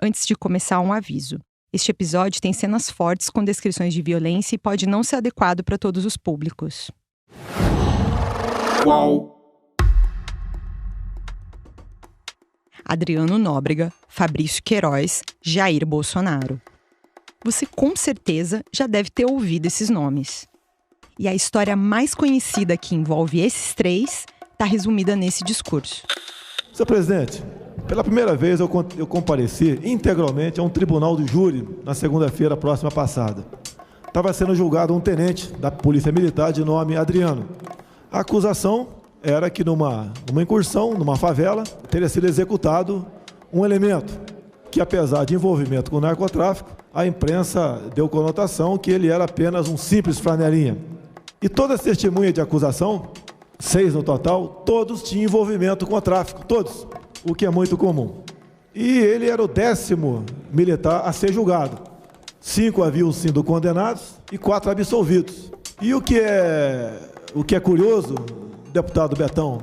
Antes de começar, um aviso. Este episódio tem cenas fortes com descrições de violência e pode não ser adequado para todos os públicos. Qual? Adriano Nóbrega, Fabrício Queiroz, Jair Bolsonaro. Você com certeza já deve ter ouvido esses nomes. E a história mais conhecida que envolve esses três está resumida nesse discurso. Senhor presidente, pela primeira vez eu compareci integralmente a um tribunal de júri na segunda-feira próxima passada. Estava sendo julgado um tenente da Polícia Militar de nome Adriano. A acusação era que numa incursão, numa favela, teria sido executado um elemento que, apesar de envolvimento com o narcotráfico, a imprensa deu conotação que ele era apenas um simples flanelinha. E todas as testemunhas de acusação, 6 no total, todos tinham envolvimento com o tráfico, todos, o que é muito comum. E ele era o 10º militar a ser julgado. 5 haviam sido condenados e 4 absolvidos. E o que é curioso, deputado Betão,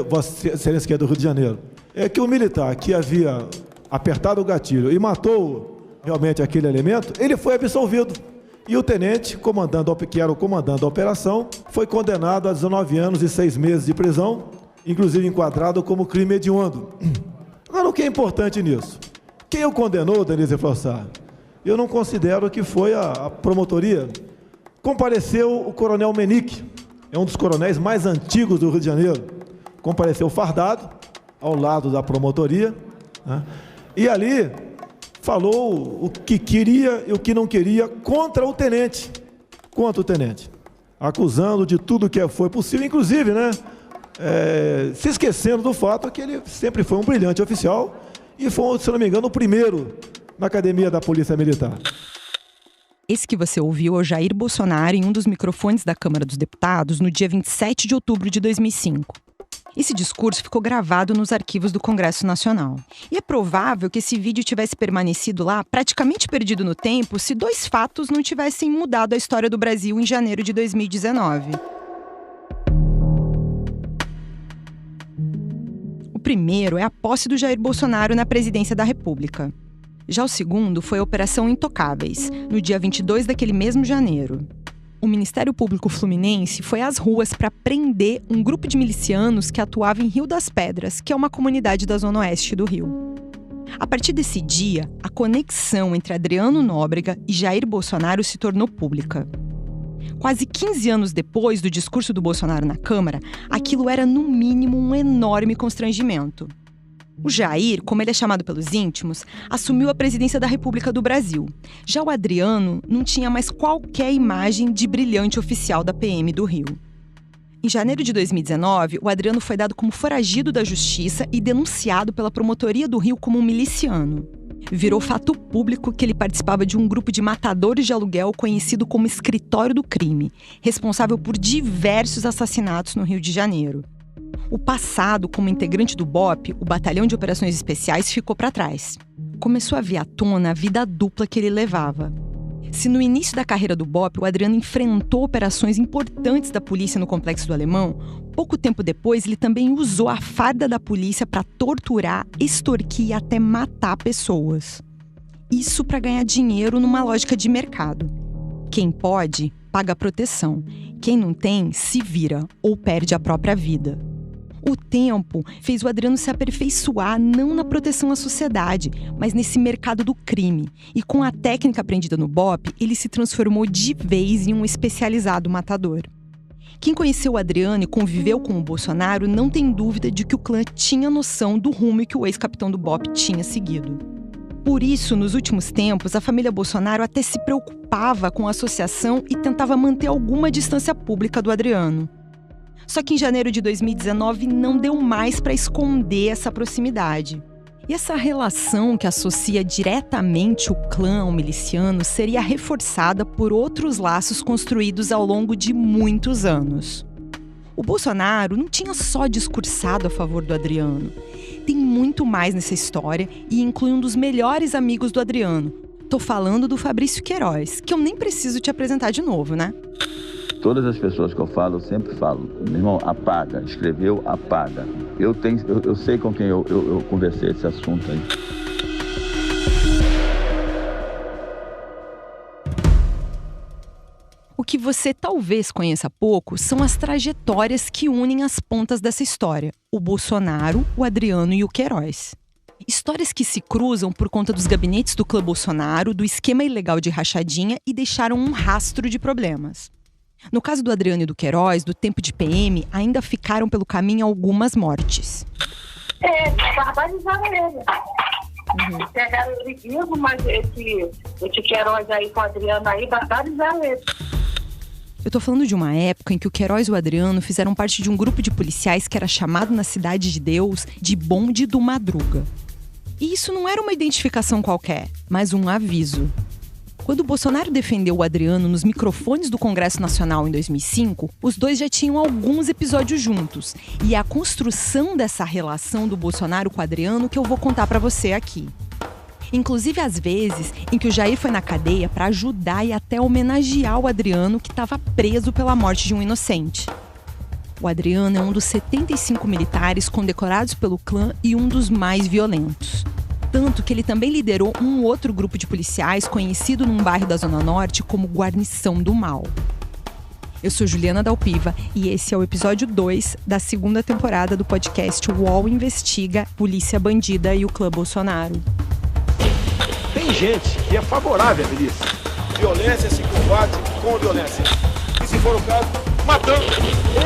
Vossa Excelência que é do Rio de Janeiro, é que o militar que havia apertado o gatilho e matou realmente aquele elemento, ele foi absolvido. E o tenente, que era o comandante da operação, foi condenado a 19 anos e 6 meses de prisão, inclusive enquadrado como crime hediondo. Agora, o que é importante nisso? Quem o condenou, Denise Frossard? Eu não considero que foi a promotoria. Compareceu o coronel Menique, é um dos coronéis mais antigos do Rio de Janeiro. Compareceu fardado, ao lado da promotoria, né? E ali falou o que queria e o que não queria contra o tenente, acusando de tudo que foi possível, inclusive, né, se esquecendo do fato que ele sempre foi um brilhante oficial e foi, se não me engano, o primeiro na academia da Polícia Militar. Esse que você ouviu é o Jair Bolsonaro em um dos microfones da Câmara dos Deputados no dia 27 de outubro de 2005. Esse discurso ficou gravado nos arquivos do Congresso Nacional. E é provável que esse vídeo tivesse permanecido lá, praticamente perdido no tempo, se 2 fatos não tivessem mudado a história do Brasil em janeiro de 2019. O primeiro é a posse do Jair Bolsonaro na presidência da República. Já o segundo foi a Operação Intocáveis, no dia 22 daquele mesmo janeiro. O Ministério Público Fluminense foi às ruas para prender um grupo de milicianos que atuava em Rio das Pedras, que é uma comunidade da zona oeste do Rio. A partir desse dia, a conexão entre Adriano Nóbrega e Jair Bolsonaro se tornou pública. Quase 15 anos depois do discurso do Bolsonaro na Câmara, aquilo era, no mínimo, um enorme constrangimento. O Jair, como ele é chamado pelos íntimos, assumiu a presidência da República do Brasil. Já o Adriano não tinha mais qualquer imagem de brilhante oficial da PM do Rio. Em janeiro de 2019, o Adriano foi dado como foragido da Justiça e denunciado pela Promotoria do Rio como um miliciano. Virou fato público que ele participava de um grupo de matadores de aluguel conhecido como Escritório do Crime, responsável por diversos assassinatos no Rio de Janeiro. O passado, como integrante do BOP, o Batalhão de Operações Especiais, ficou para trás. Começou a vir à tona a vida dupla que ele levava. Se no início da carreira do BOP, o Adriano enfrentou operações importantes da polícia no Complexo do Alemão, pouco tempo depois ele também usou a farda da polícia para torturar, extorquir e até matar pessoas. Isso para ganhar dinheiro numa lógica de mercado. Quem pode, paga proteção. Quem não tem, se vira ou perde a própria vida. O tempo fez o Adriano se aperfeiçoar não na proteção à sociedade, mas nesse mercado do crime. E com a técnica aprendida no BOP, ele se transformou de vez em um especializado matador. Quem conheceu o Adriano e conviveu com o Bolsonaro não tem dúvida de que o clã tinha noção do rumo que o ex-capitão do BOP tinha seguido. Por isso, nos últimos tempos, a família Bolsonaro até se preocupava com a associação e tentava manter alguma distância pública do Adriano. Só que em janeiro de 2019 não deu mais para esconder essa proximidade. E essa relação que associa diretamente o clã ao miliciano seria reforçada por outros laços construídos ao longo de muitos anos. O Bolsonaro não tinha só discursado a favor do Adriano. Tem muito mais nessa história e inclui um dos melhores amigos do Adriano. Tô falando do Fabrício Queiroz, que eu nem preciso te apresentar de novo, né? Todas as pessoas que eu falo, eu sempre falo, meu irmão, apaga, escreveu, apaga. Eu sei com quem eu conversei esse assunto aí. que você talvez conheça pouco são as trajetórias que unem as pontas dessa história: o Bolsonaro, o Adriano e o Queiroz. Histórias que se cruzam por conta dos gabinetes do clã Bolsonaro, do esquema ilegal de rachadinha e deixaram um rastro de problemas. No caso do Adriano e do Queiroz, do tempo de PM, ainda ficaram pelo caminho algumas mortes. Barbarizaram ele. Pegaram ele vivo, mas esse Queiroz aí com o Adriano aí, barbarizaram ele. Eu tô falando de uma época em que o Queiroz e o Adriano fizeram parte de um grupo de policiais que era chamado na Cidade de Deus de Bonde do Madruga. E isso não era uma identificação qualquer, mas um aviso. Quando o Bolsonaro defendeu o Adriano nos microfones do Congresso Nacional em 2005, os dois já tinham alguns episódios juntos. E é a construção dessa relação do Bolsonaro com o Adriano que eu vou contar pra você aqui. Inclusive as vezes em que o Jair foi na cadeia para ajudar e até homenagear o Adriano, que estava preso pela morte de um inocente. O Adriano é um dos 75 militares condecorados pelo clã e um dos mais violentos. Tanto que ele também liderou um outro grupo de policiais conhecido num bairro da Zona Norte como Guarnição do Mal. Eu sou Juliana Dalpiva e esse é o episódio 2 da segunda temporada do podcast UOL Investiga, Polícia Bandida e o Clã Bolsonaro. Tem gente que é favorável à milícia. Violência se combate com violência. E se for o caso, matando.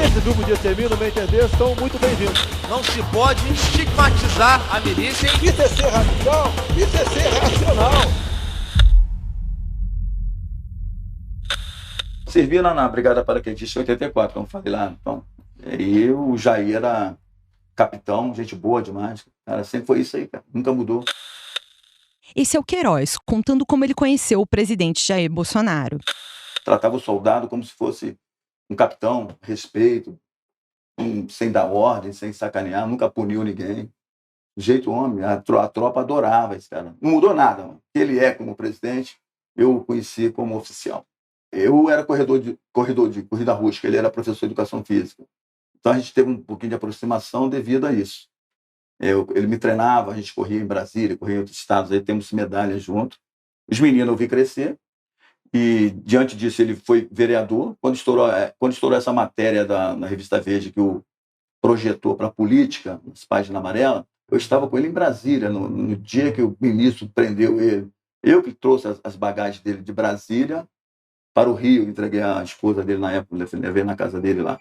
Esse grupo de extermínio, no meu entender, estão muito bem-vindos. Não se pode estigmatizar a milícia. Isso é ser radical, isso é ser racional. Servi lá na Brigada Paraquedista 84, como falei lá. Então, e o Jair era capitão, gente boa demais. Cara, sempre foi isso aí, cara. Nunca mudou. Esse é o Queiroz, contando como ele conheceu o presidente Jair Bolsonaro. Tratava o soldado como se fosse um capitão, respeito, sem dar ordem, sem sacanear, nunca puniu ninguém. Do jeito homem, a tropa adorava esse cara. Não mudou nada, mano. Ele é como presidente, eu o conheci como oficial. Eu era corredor de corrida rústica, ele era professor de educação física. Então a gente teve um pouquinho de aproximação devido a isso. Ele me treinava, a gente corria em Brasília, corria em outros estados, aí temos medalhas junto. Os meninos eu vi crescer, e diante disso ele foi vereador. Quando estourou essa matéria na Revista Verde, que o projetou para a política, nas páginas amarelas, eu estava com ele em Brasília, no dia que o ministro prendeu ele. Eu que trouxe as bagagens dele de Brasília para o Rio, entreguei a esposa dele na época, levei na casa dele lá.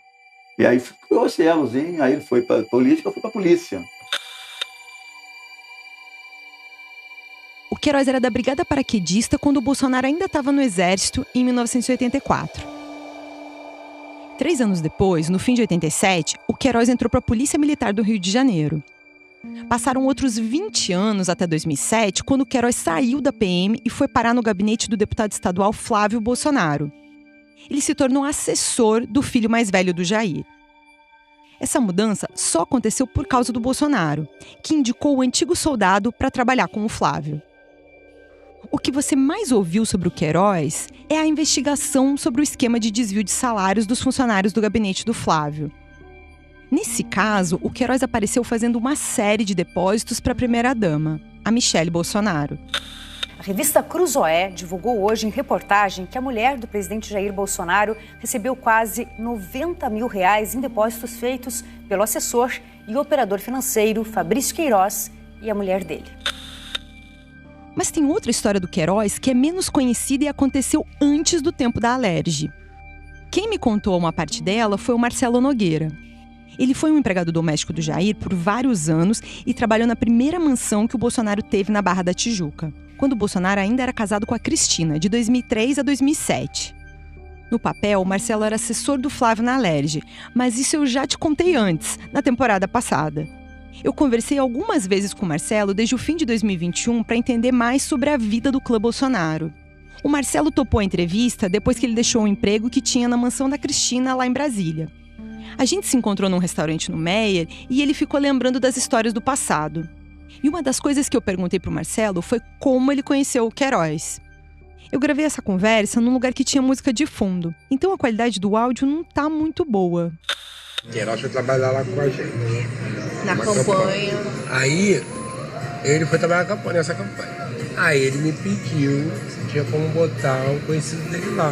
E aí ficou esse elozinho, aí ele foi para a política, eu fui para a polícia. O Queiroz era da Brigada Paraquedista quando o Bolsonaro ainda estava no Exército, em 1984. 3 anos depois, no fim de 87, o Queiroz entrou para a Polícia Militar do Rio de Janeiro. Passaram outros 20 anos até 2007, quando o Queiroz saiu da PM e foi parar no gabinete do deputado estadual Flávio Bolsonaro. Ele se tornou assessor do filho mais velho do Jair. Essa mudança só aconteceu por causa do Bolsonaro, que indicou o antigo soldado para trabalhar com o Flávio. O que você mais ouviu sobre o Queiroz é a investigação sobre o esquema de desvio de salários dos funcionários do gabinete do Flávio. Nesse caso, o Queiroz apareceu fazendo uma série de depósitos para a primeira-dama, a Michele Bolsonaro. A revista Cruzoé divulgou hoje em reportagem que a mulher do presidente Jair Bolsonaro recebeu quase R$90 mil em depósitos feitos pelo assessor e operador financeiro Fabrício Queiroz e a mulher dele. Mas tem outra história do Queiroz que é menos conhecida e aconteceu antes do tempo da Alerj. Quem me contou uma parte dela foi o Marcelo Nogueira. Ele foi um empregado doméstico do Jair por vários anos e trabalhou na primeira mansão que o Bolsonaro teve na Barra da Tijuca, quando o Bolsonaro ainda era casado com a Cristina, de 2003 a 2007. No papel, o Marcelo era assessor do Flávio na Alerj, mas isso eu já te contei antes, na temporada passada. Eu conversei algumas vezes com o Marcelo desde o fim de 2021 para entender mais sobre a vida do clã Bolsonaro. O Marcelo topou a entrevista depois que ele deixou o emprego que tinha na mansão da Cristina, lá em Brasília. A gente se encontrou num restaurante no Meyer e ele ficou lembrando das histórias do passado. E uma das coisas que eu perguntei pro Marcelo foi como ele conheceu o Queiroz. Eu gravei essa conversa num lugar que tinha música de fundo, então a qualidade do áudio não tá muito boa. Queiroz foi trabalhar lá com a gente. Na campanha. Aí, ele foi trabalhar nessa campanha. Aí ele me pediu se tinha como botar o conhecido dele lá.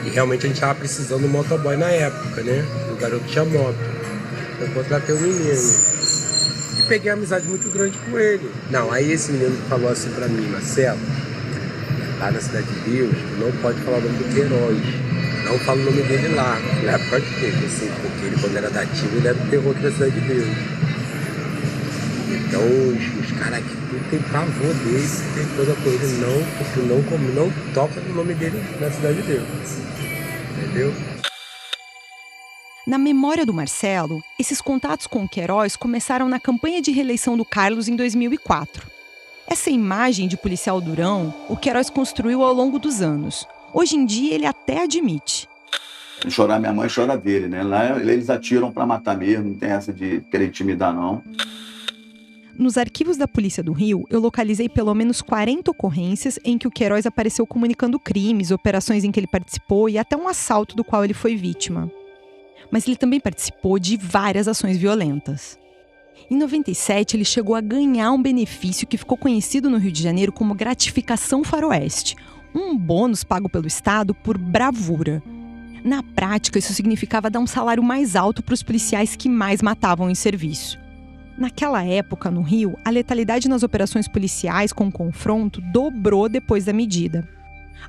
E realmente a gente tava precisando do motoboy na época, né? O garoto tinha moto. Eu contratei um menino. E peguei uma amizade muito grande com ele. Não, aí esse menino falou assim pra mim, Marcelo, lá na Cidade de Deus, tu não pode falar o nome do Queiroz. Não fala o nome dele lá. Na época de tempo, assim, porque ele, quando era da ativa, ele era do terror aqui na Cidade de Deus. Então, os caras aqui, tudo tem pavor dele, tem coisa com ele, não, porque não toca no nome dele na Cidade de Deus. Entendeu? Na memória do Marcelo, esses contatos com o Queiroz começaram na campanha de reeleição do Carlos em 2004. Essa imagem de policial durão, o Queiroz construiu ao longo dos anos. Hoje em dia, ele até admite. Chorar minha mãe, chora dele, né? Lá eles atiram pra matar mesmo, não tem essa de querer intimidar, não. Nos arquivos da Polícia do Rio, eu localizei pelo menos 40 ocorrências em que o Queiroz apareceu comunicando crimes, operações em que ele participou e até um assalto do qual ele foi vítima. Mas ele também participou de várias ações violentas. Em 97, ele chegou a ganhar um benefício que ficou conhecido no Rio de Janeiro como gratificação faroeste, um bônus pago pelo Estado por bravura. Na prática, isso significava dar um salário mais alto para os policiais que mais matavam em serviço. Naquela época, no Rio, a letalidade nas operações policiais com confronto dobrou depois da medida.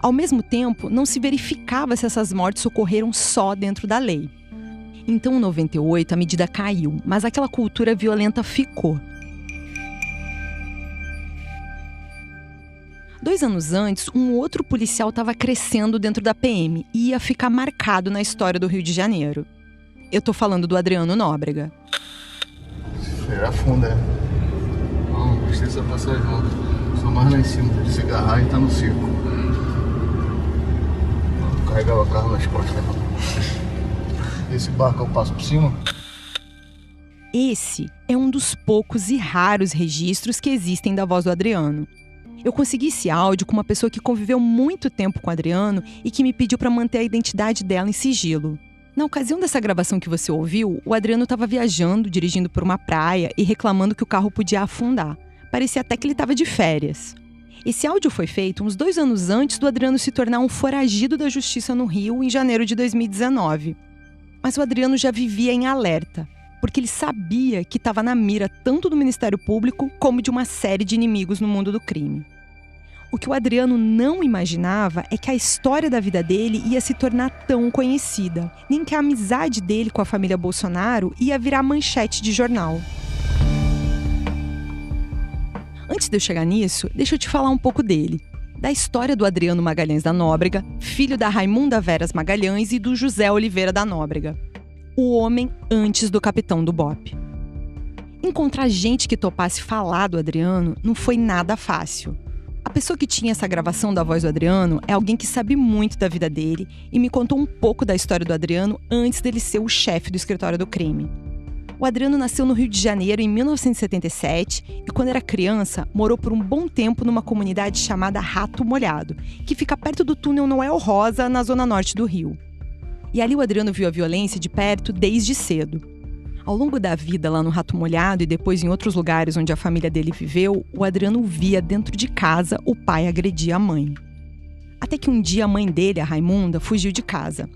Ao mesmo tempo, não se verificava se essas mortes ocorreram só dentro da lei. Então, em 98, a medida caiu, mas aquela cultura violenta ficou. 2 anos antes, um outro policial estava crescendo dentro da PM e ia ficar marcado na história do Rio de Janeiro. Eu tô falando do Adriano Nóbrega. Freira afunda, né? Não precisa passar junto. Só mais lá em cima, se agarrar e tá no circo. Carregava o carro nas costas, né? Esse barco eu passo por cima. Esse é um dos poucos e raros registros que existem da voz do Adriano. Eu consegui esse áudio com uma pessoa que conviveu muito tempo com o Adriano e que me pediu para manter a identidade dela em sigilo. Na ocasião dessa gravação que você ouviu, o Adriano estava viajando, dirigindo por uma praia e reclamando que o carro podia afundar. Parecia até que ele estava de férias. Esse áudio foi feito uns 2 anos antes do Adriano se tornar um foragido da justiça no Rio, em janeiro de 2019. Mas o Adriano já vivia em alerta, porque ele sabia que estava na mira tanto do Ministério Público como de uma série de inimigos no mundo do crime. O que o Adriano não imaginava é que a história da vida dele ia se tornar tão conhecida, nem que a amizade dele com a família Bolsonaro ia virar manchete de jornal. Antes de eu chegar nisso, deixa eu te falar um pouco dele. Da história do Adriano Magalhães da Nóbrega, filho da Raimunda Veras Magalhães e do José Oliveira da Nóbrega. O homem antes do capitão do BOPE. Encontrar gente que topasse falar do Adriano não foi nada fácil. A pessoa que tinha essa gravação da voz do Adriano é alguém que sabe muito da vida dele e me contou um pouco da história do Adriano antes dele ser o chefe do escritório do crime. O Adriano nasceu no Rio de Janeiro em 1977 e, quando era criança, morou por um bom tempo numa comunidade chamada Rato Molhado, que fica perto do túnel Noel Rosa, na zona norte do Rio. E ali o Adriano viu a violência de perto desde cedo. Ao longo da vida lá no Rato Molhado e depois em outros lugares onde a família dele viveu, o Adriano via dentro de casa o pai agredir a mãe. Até que um dia a mãe dele, a Raimunda, fugiu de casa.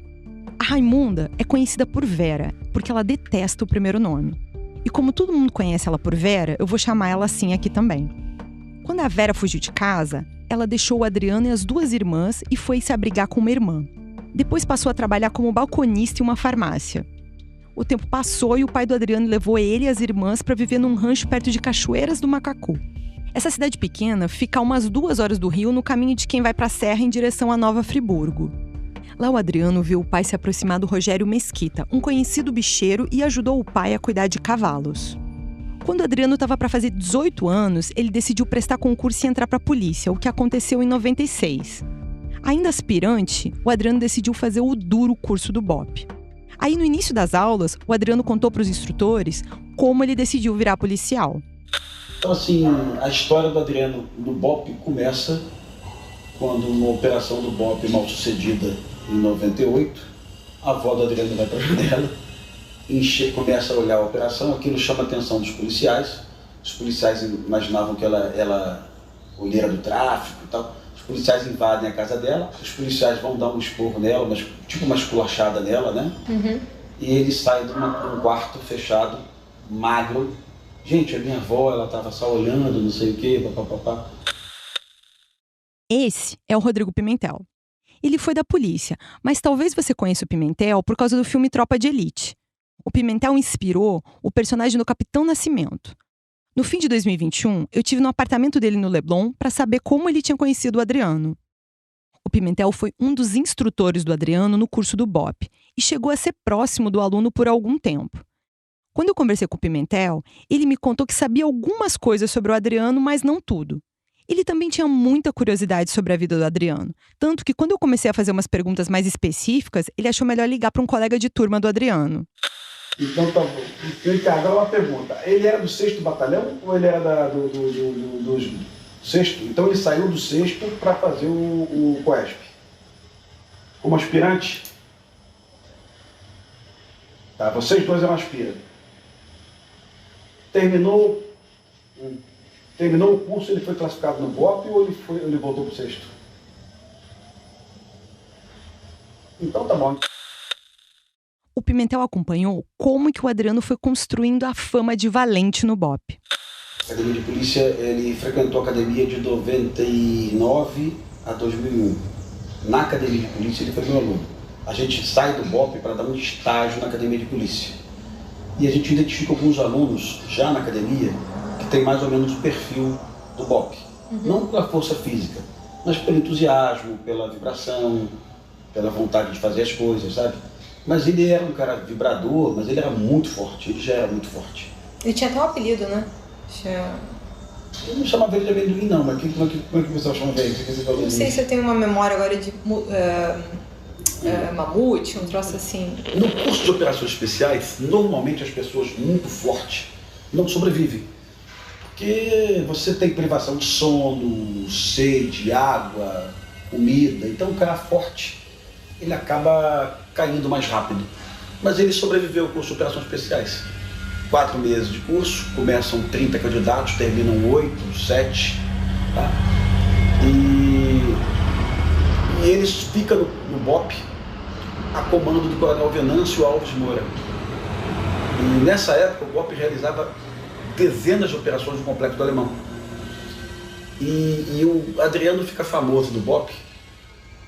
A Raimunda é conhecida por Vera, porque ela detesta o primeiro nome. E como todo mundo conhece ela por Vera, eu vou chamar ela assim aqui também. Quando a Vera fugiu de casa, ela deixou o Adriano e as 2 irmãs e foi se abrigar com uma irmã. Depois passou a trabalhar como balconista em uma farmácia. O tempo passou e o pai do Adriano levou ele e as irmãs para viver num rancho perto de Cachoeiras do Macacu. Essa cidade pequena fica a umas 2 horas do Rio, no caminho de quem vai para a Serra em direção a Nova Friburgo. Lá o Adriano viu o pai se aproximar do Rogério Mesquita, um conhecido bicheiro, e ajudou o pai a cuidar de cavalos. Quando o Adriano estava para fazer 18 anos, ele decidiu prestar concurso e entrar para a polícia, o que aconteceu em 96. Ainda aspirante, o Adriano decidiu fazer o duro curso do BOPE. Aí, no início das aulas, o Adriano contou para os instrutores como ele decidiu virar policial. Então, assim, a história do Adriano do BOPE começa quando, uma operação do BOPE mal sucedida em 98, a avó do Adriano vai para a janela, começa a olhar a operação, aquilo chama a atenção dos policiais. Os policiais imaginavam que ela olheira do tráfico e tal. Os policiais invadem a casa dela, os policiais vão dar um esporro nela, tipo uma esculachada nela, né? Uhum. E ele sai de um quarto fechado, magro. Gente, a minha avó, ela estava só olhando, não sei o quê, papapá. Esse é o Rodrigo Pimentel. Ele foi da polícia, mas talvez você conheça o Pimentel por causa do filme Tropa de Elite. O Pimentel inspirou o personagem do Capitão Nascimento. No fim de 2021, eu estive no apartamento dele no Leblon para saber como ele tinha conhecido o Adriano. O Pimentel foi um dos instrutores do Adriano no curso do BOPE e chegou a ser próximo do aluno por algum tempo. Quando eu conversei com o Pimentel, ele me contou que sabia algumas coisas sobre o Adriano, mas não tudo. Ele também tinha muita curiosidade sobre a vida do Adriano, tanto que quando eu comecei a fazer umas perguntas mais específicas, ele achou melhor ligar para um colega de turma do Adriano. Então tá bom. Ricardo, agora uma pergunta. Ele era do 6º Batalhão ou ele era do 6º? Então ele saiu do 6º para fazer o COESP. Como aspirante? Tá, vocês dois eram aspirantes. Terminou o curso, ele foi classificado no BOPE ou ele voltou para o 6º? Então tá bom. O Pimentel acompanhou como que o Adriano foi construindo a fama de valente no BOPE. A academia de polícia, ele frequentou a academia de 99 a 2001. Na academia de polícia ele foi meu aluno. A gente sai do BOPE para dar um estágio na academia de polícia. E a gente identifica alguns alunos já na academia que tem mais ou menos o perfil do BOPE. Uhum. Não pela força física, mas pelo entusiasmo, pela vibração, pela vontade de fazer as coisas, sabe? Mas ele era um cara vibrador, mas ele era muito forte, ele já era muito forte. Ele tinha até um apelido, né? Eu não chamava ele de amendoim não, mas como é que o pessoal chama ele? Não sei se eu tenho uma memória agora de mamute, um troço assim. No curso de operações especiais, normalmente as pessoas muito fortes não sobrevivem. Porque você tem privação de sono, sede, água, comida, então o cara forte, ele acaba caindo mais rápido. Mas ele sobreviveu ao curso de operações especiais. 4 meses de curso, começam 30 candidatos, terminam 8, 7, tá? E eles ficam no BOPE a comando do coronel Venâncio Alves Moura. E nessa época o BOPE realizava dezenas de operações no Complexo do Alemão. E o Adriano fica famoso no BOPE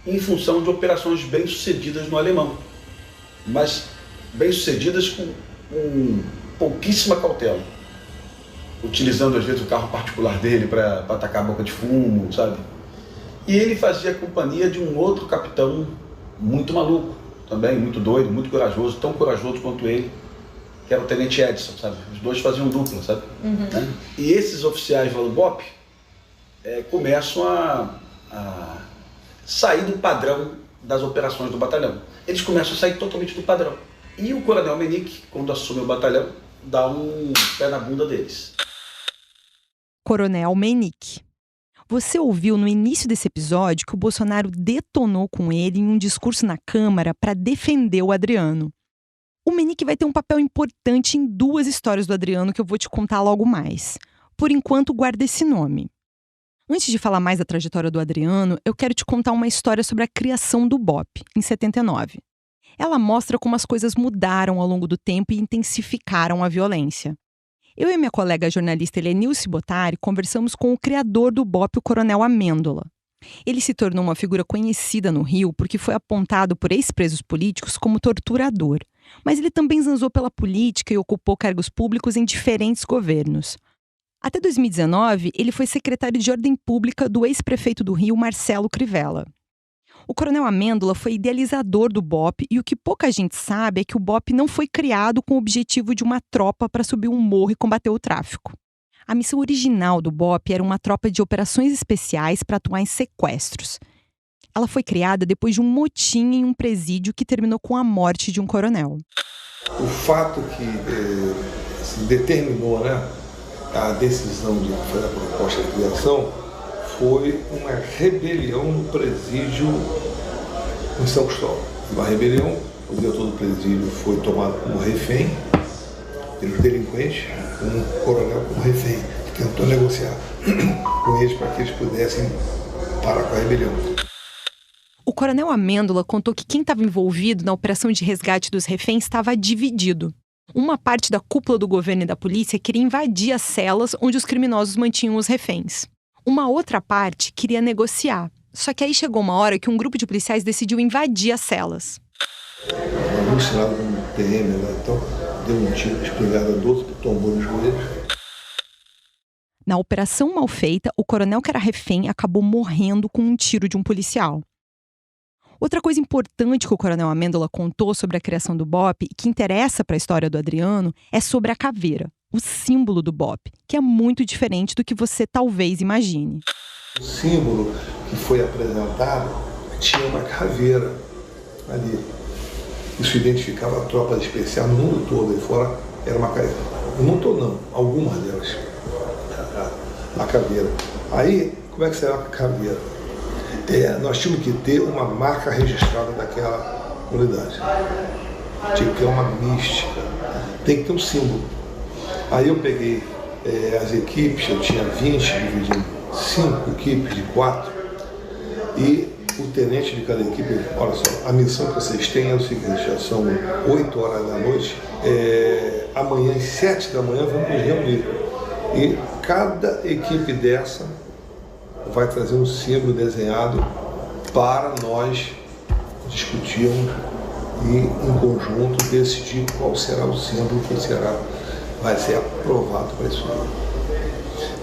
em função de operações bem-sucedidas no Alemão, mas bem-sucedidas com pouquíssima cautela, utilizando às vezes o carro particular dele para atacar a boca de fumo, sabe? E ele fazia companhia de um outro capitão muito maluco, também muito doido, muito corajoso, tão corajoso quanto ele, que era o Tenente Edson, sabe? Os dois faziam dupla, sabe? Uhum. Né? E esses oficiais lá do BOPE começam a sair do padrão das operações do batalhão. Eles começam a sair totalmente do padrão. E o coronel Menick, quando assume o batalhão, dá um pé na bunda deles. Coronel Menick. Você ouviu no início desse episódio que o Bolsonaro detonou com ele em um discurso na Câmara para defender o Adriano. O Menick vai ter um papel importante em 2 histórias do Adriano que eu vou te contar logo mais. Por enquanto, guarda esse nome. Antes de falar mais da trajetória do Adriano, eu quero te contar uma história sobre a criação do BOPE, em 79. Ela mostra como as coisas mudaram ao longo do tempo e intensificaram a violência. Eu e minha colega jornalista Helenilce Bottari conversamos com o criador do BOPE, o Coronel Amêndola. Ele se tornou uma figura conhecida no Rio porque foi apontado por ex-presos políticos como torturador. Mas ele também zanzou pela política e ocupou cargos públicos em diferentes governos. Até 2019, ele foi secretário de Ordem Pública do ex-prefeito do Rio, Marcelo Crivella. O Coronel Amêndola foi idealizador do BOPE e o que pouca gente sabe é que o BOPE não foi criado com o objetivo de uma tropa para subir um morro e combater o tráfico. A missão original do BOPE era uma tropa de operações especiais para atuar em sequestros. Ela foi criada depois de um motim em um presídio que terminou com a morte de um coronel. O fato que se determinou, a decisão de fazer a proposta de criação foi uma rebelião no presídio em São Cristóvão. Uma rebelião, o diretor do presídio foi tomado como refém pelos delinquentes, um coronel como refém, que tentou negociar com eles para que eles pudessem parar com a rebelião. O coronel Amêndola contou que quem estava envolvido na operação de resgate dos reféns estava dividido. Uma parte da cúpula do governo e da polícia queria invadir as celas onde os criminosos mantinham os reféns. Uma outra parte queria negociar. Só que aí chegou uma hora que um grupo de policiais decidiu invadir as celas. Alucinado com o PM, né? Então deu um tiro de espingarda do outro que tombou nos joelhos. Na operação mal feita, o coronel que era refém acabou morrendo com um tiro de um policial. Outra coisa importante que o coronel Amêndola contou sobre a criação do BOPE e que interessa para a história do Adriano é sobre a caveira, o símbolo do BOPE, que é muito diferente do que você talvez imagine. O símbolo que foi apresentado tinha uma caveira ali. Isso identificava a tropa especial no mundo todo. Aí fora era uma caveira. No mundo todo não, algumas delas. A caveira. Aí, como é que será a caveira? Nós tínhamos que ter uma marca registrada daquela unidade. Tinha que ter uma mística. Tem que ter um símbolo. Aí eu peguei as equipes, eu tinha 20, dividi em 5 equipes de 4. E o tenente de cada equipe, olha só, a missão que vocês têm é o seguinte, já são 8 horas da noite, amanhã às 7 da manhã vamos nos reunir. E cada equipe dessa vai trazer um símbolo desenhado para nós discutirmos e, em conjunto, decidir qual será o símbolo que vai ser aprovado para isso.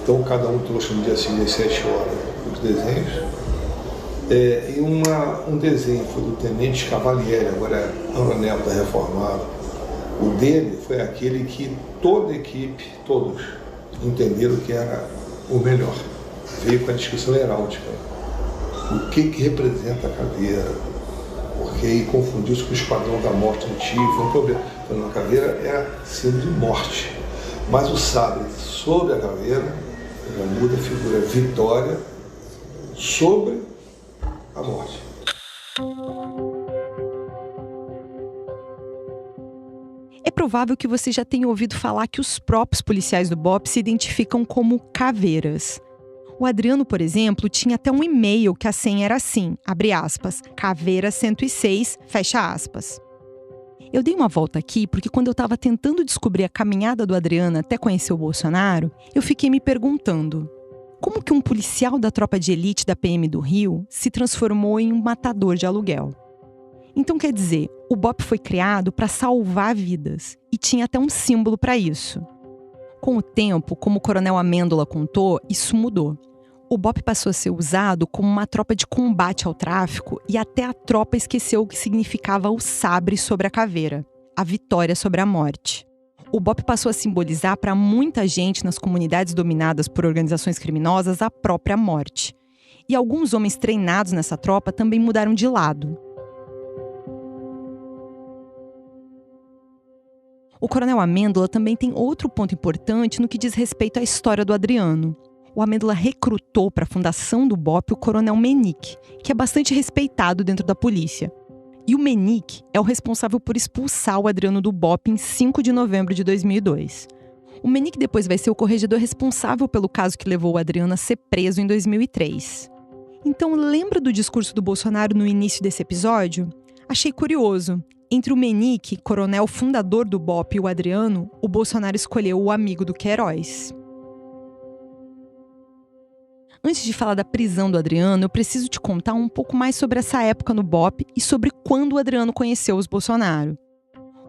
Então, cada um trouxe no dia seguinte, às 7 horas, os desenhos. E um desenho foi do Tenente Cavalieri, agora é Coronel da Reformada. O dele foi aquele que toda a equipe, todos, entenderam que era o melhor. Veio com a descrição heráldica. O que representa a caveira? Porque aí confundiu-se com o esquadrão da morte antigo, foi um problema. Então, a caveira é símbolo de morte. Mas o sabre sobre a caveira já muda a figura vitória sobre a morte. É provável que você já tenha ouvido falar que os próprios policiais do BOPE se identificam como caveiras. O Adriano, por exemplo, tinha até um e-mail que a senha era assim, abre aspas, caveira 106, fecha aspas. Eu dei uma volta aqui porque quando eu estava tentando descobrir a caminhada do Adriano até conhecer o Bolsonaro, eu fiquei me perguntando, como que um policial da tropa de elite da PM do Rio se transformou em um matador de aluguel? Então, quer dizer, o BOPE foi criado para salvar vidas e tinha até um símbolo para isso. Com o tempo, como o coronel Amêndola contou, isso mudou. O BOPE passou a ser usado como uma tropa de combate ao tráfico e até a tropa esqueceu o que significava o sabre sobre a caveira, a vitória sobre a morte. O BOPE passou a simbolizar para muita gente nas comunidades dominadas por organizações criminosas a própria morte. E alguns homens treinados nessa tropa também mudaram de lado. O coronel Amêndola também tem outro ponto importante no que diz respeito à história do Adriano. O Amêndola recrutou para a fundação do BOPE o coronel Menique, que é bastante respeitado dentro da polícia. E o Menique é o responsável por expulsar o Adriano do BOPE em 5 de novembro de 2002. O Menique depois vai ser o corregedor responsável pelo caso que levou o Adriano a ser preso em 2003. Então, lembra do discurso do Bolsonaro no início desse episódio? Achei curioso. Entre o Menique, coronel fundador do BOPE, e o Adriano, o Bolsonaro escolheu o amigo do Queiroz. Antes de falar da prisão do Adriano, eu preciso te contar um pouco mais sobre essa época no BOPE e sobre quando o Adriano conheceu os Bolsonaro.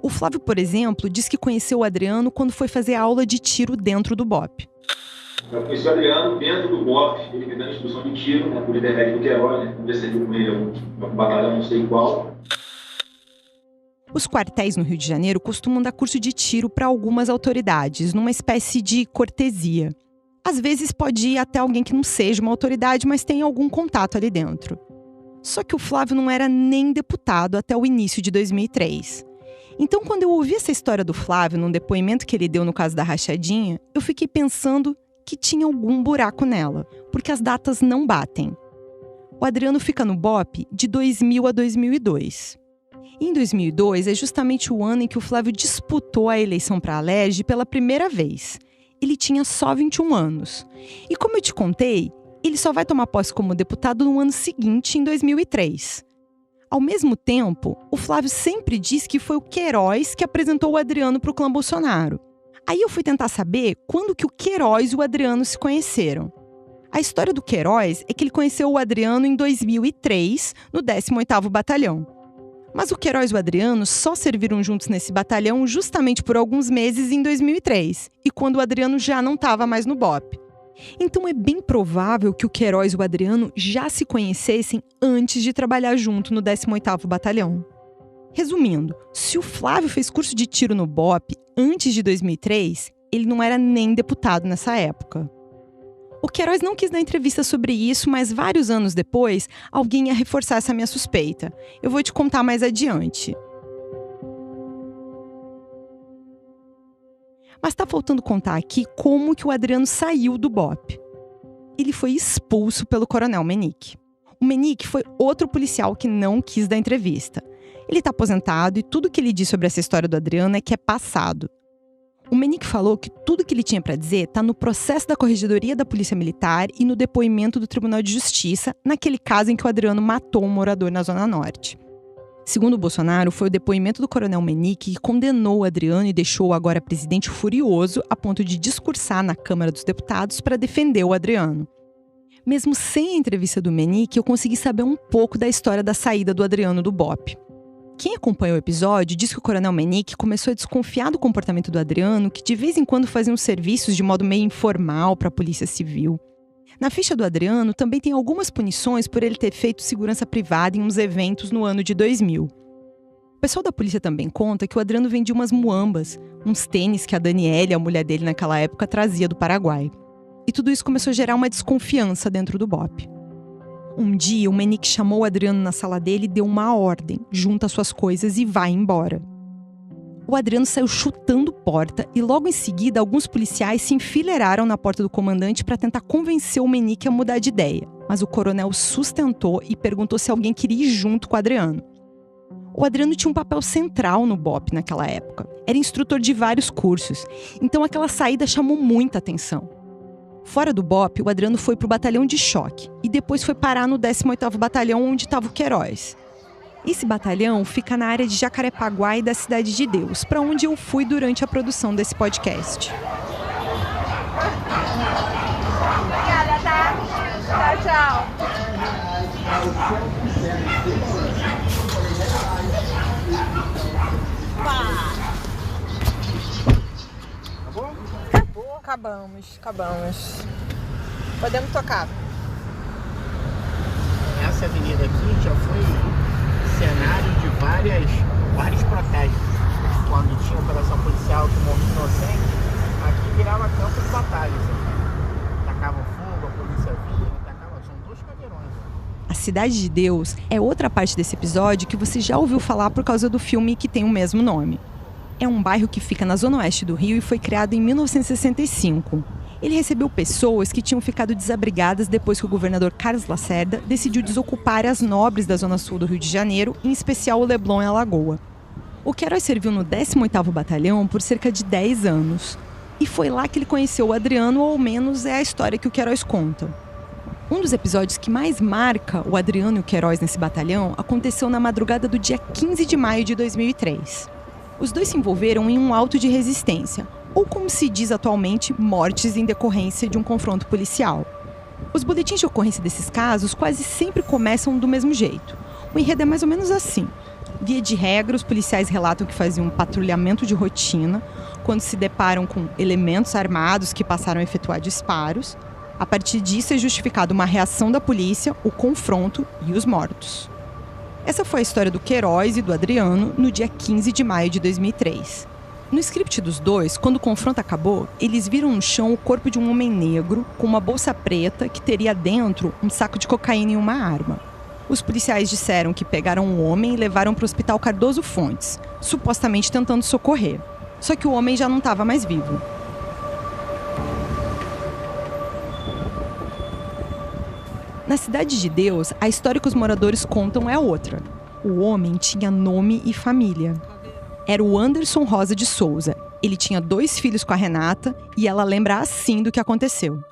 O Flávio, por exemplo, diz que conheceu o Adriano quando foi fazer aula de tiro dentro do BOPE. Eu conheci o Adriano dentro do BOPE, ele me dando instrução de tiro, por intermédio do Queiroz, conversei com ele uma batalha não sei qual. Os quartéis no Rio de Janeiro costumam dar curso de tiro para algumas autoridades, numa espécie de cortesia. Às vezes pode ir até alguém que não seja uma autoridade, mas tem algum contato ali dentro. Só que o Flávio não era nem deputado até o início de 2003. Então, quando eu ouvi essa história do Flávio num depoimento que ele deu no caso da rachadinha, eu fiquei pensando que tinha algum buraco nela, porque as datas não batem. O Adriano fica no BOPE de 2000 a 2002. E em 2002 é justamente o ano em que o Flávio disputou a eleição para a Alerj pela primeira vez. Ele tinha só 21 anos. E como eu te contei, Ele só vai tomar posse como deputado no ano seguinte, em 2003. Ao mesmo tempo, o Flávio sempre diz que foi o Queiroz que apresentou o Adriano para o clã Bolsonaro. Aí eu fui tentar saber quando que o Queiroz e o Adriano se conheceram. A história do Queiroz é que ele conheceu o Adriano em 2003, no 18º Batalhão. Mas o Queiroz e o Adriano só serviram juntos nesse batalhão justamente por alguns meses em 2003, e quando o Adriano já não estava mais no BOPE. Então é bem provável que o Queiroz e o Adriano já se conhecessem antes de trabalhar junto no 18º Batalhão. Resumindo, se o Flávio fez curso de tiro no BOPE antes de 2003, ele não era nem deputado nessa época. O Queiroz não quis dar entrevista sobre isso, mas vários anos depois, alguém ia reforçar essa minha suspeita. Eu vou te contar mais adiante. Mas tá faltando contar aqui como que o Adriano saiu do BOPE. Ele foi expulso pelo Coronel Menique. O Menique foi outro policial que não quis dar entrevista. Ele tá aposentado e tudo que ele diz sobre essa história do Adriano é que é passado. O Menique falou que tudo que ele tinha para dizer tá no processo da Corregedoria da Polícia Militar e no depoimento do Tribunal de Justiça, naquele caso em que o Adriano matou um morador na Zona Norte. Segundo o Bolsonaro, foi o depoimento do Coronel Menique que condenou o Adriano e deixou o agora presidente furioso a ponto de discursar na Câmara dos Deputados para defender o Adriano. Mesmo sem a entrevista do Menique, eu consegui saber um pouco da história da saída do Adriano do BOPE. Quem acompanhou o episódio diz que o Coronel Menique começou a desconfiar do comportamento do Adriano, que de vez em quando fazia uns serviços de modo meio informal para a Polícia Civil. Na ficha do Adriano também tem algumas punições por ele ter feito segurança privada em uns eventos no ano de 2000. O pessoal da polícia também conta que o Adriano vendia umas muambas, uns tênis que a Daniele, a mulher dele naquela época, trazia do Paraguai. E tudo isso começou a gerar uma desconfiança dentro do BOPE. Um dia, o Menique chamou o Adriano na sala dele e deu uma ordem: junta suas coisas e vai embora. O Adriano saiu chutando porta e logo em seguida alguns policiais se enfileiraram na porta do comandante para tentar convencer o Menique a mudar de ideia. Mas o coronel sustentou e perguntou se alguém queria ir junto com o Adriano. O Adriano tinha um papel central no BOPE naquela época. Era instrutor de vários cursos, então aquela saída chamou muita atenção. Fora do BOPE, o Adriano foi para o batalhão de choque e depois foi parar no 18º Batalhão, onde estava o Queiroz. Esse batalhão fica na área de Jacarepaguá e da Cidade de Deus, para onde eu fui durante a produção desse podcast. Obrigada, tá? Tchau, tchau. Acabamos. Podemos tocar. Essa avenida aqui já foi cenário de vários protestos. Quando tinha operação policial que morria inocente, aqui virava campo de batalhas. Tacavam fogo, a polícia vinha, são 2 caveirões. A Cidade de Deus é outra parte desse episódio que você já ouviu falar por causa do filme que tem o mesmo nome. É um bairro que fica na zona oeste do Rio e foi criado em 1965. Ele recebeu pessoas que tinham ficado desabrigadas depois que o governador Carlos Lacerda decidiu desocupar as nobres da zona sul do Rio de Janeiro, em especial o Leblon e a Lagoa. O Queiroz serviu no 18º Batalhão por cerca de 10 anos. E foi lá que ele conheceu o Adriano, ou ao menos é a história que o Queiroz conta. Um dos episódios que mais marca o Adriano e o Queiroz nesse batalhão aconteceu na madrugada do dia 15 de maio de 2003. Os dois se envolveram em um auto de resistência, ou como se diz atualmente, mortes em decorrência de um confronto policial. Os boletins de ocorrência desses casos quase sempre começam do mesmo jeito. O enredo é mais ou menos assim. Via de regra, os policiais relatam que faziam um patrulhamento de rotina, quando se deparam com elementos armados que passaram a efetuar disparos. A partir disso é justificada uma reação da polícia, o confronto e os mortos. Essa foi a história do Queiroz e do Adriano no dia 15 de maio de 2003. No script dos dois, quando o confronto acabou, eles viram no chão o corpo de um homem negro com uma bolsa preta que teria dentro um saco de cocaína e uma arma. Os policiais disseram que pegaram o homem e levaram para o Hospital Cardoso Fontes, supostamente tentando socorrer. Só que o homem já não estava mais vivo. Na Cidade de Deus, a história que os moradores contam é outra. O homem tinha nome e família. Era o Anderson Rosa de Souza. Ele tinha 2 filhos com a Renata e ela lembra assim do que aconteceu.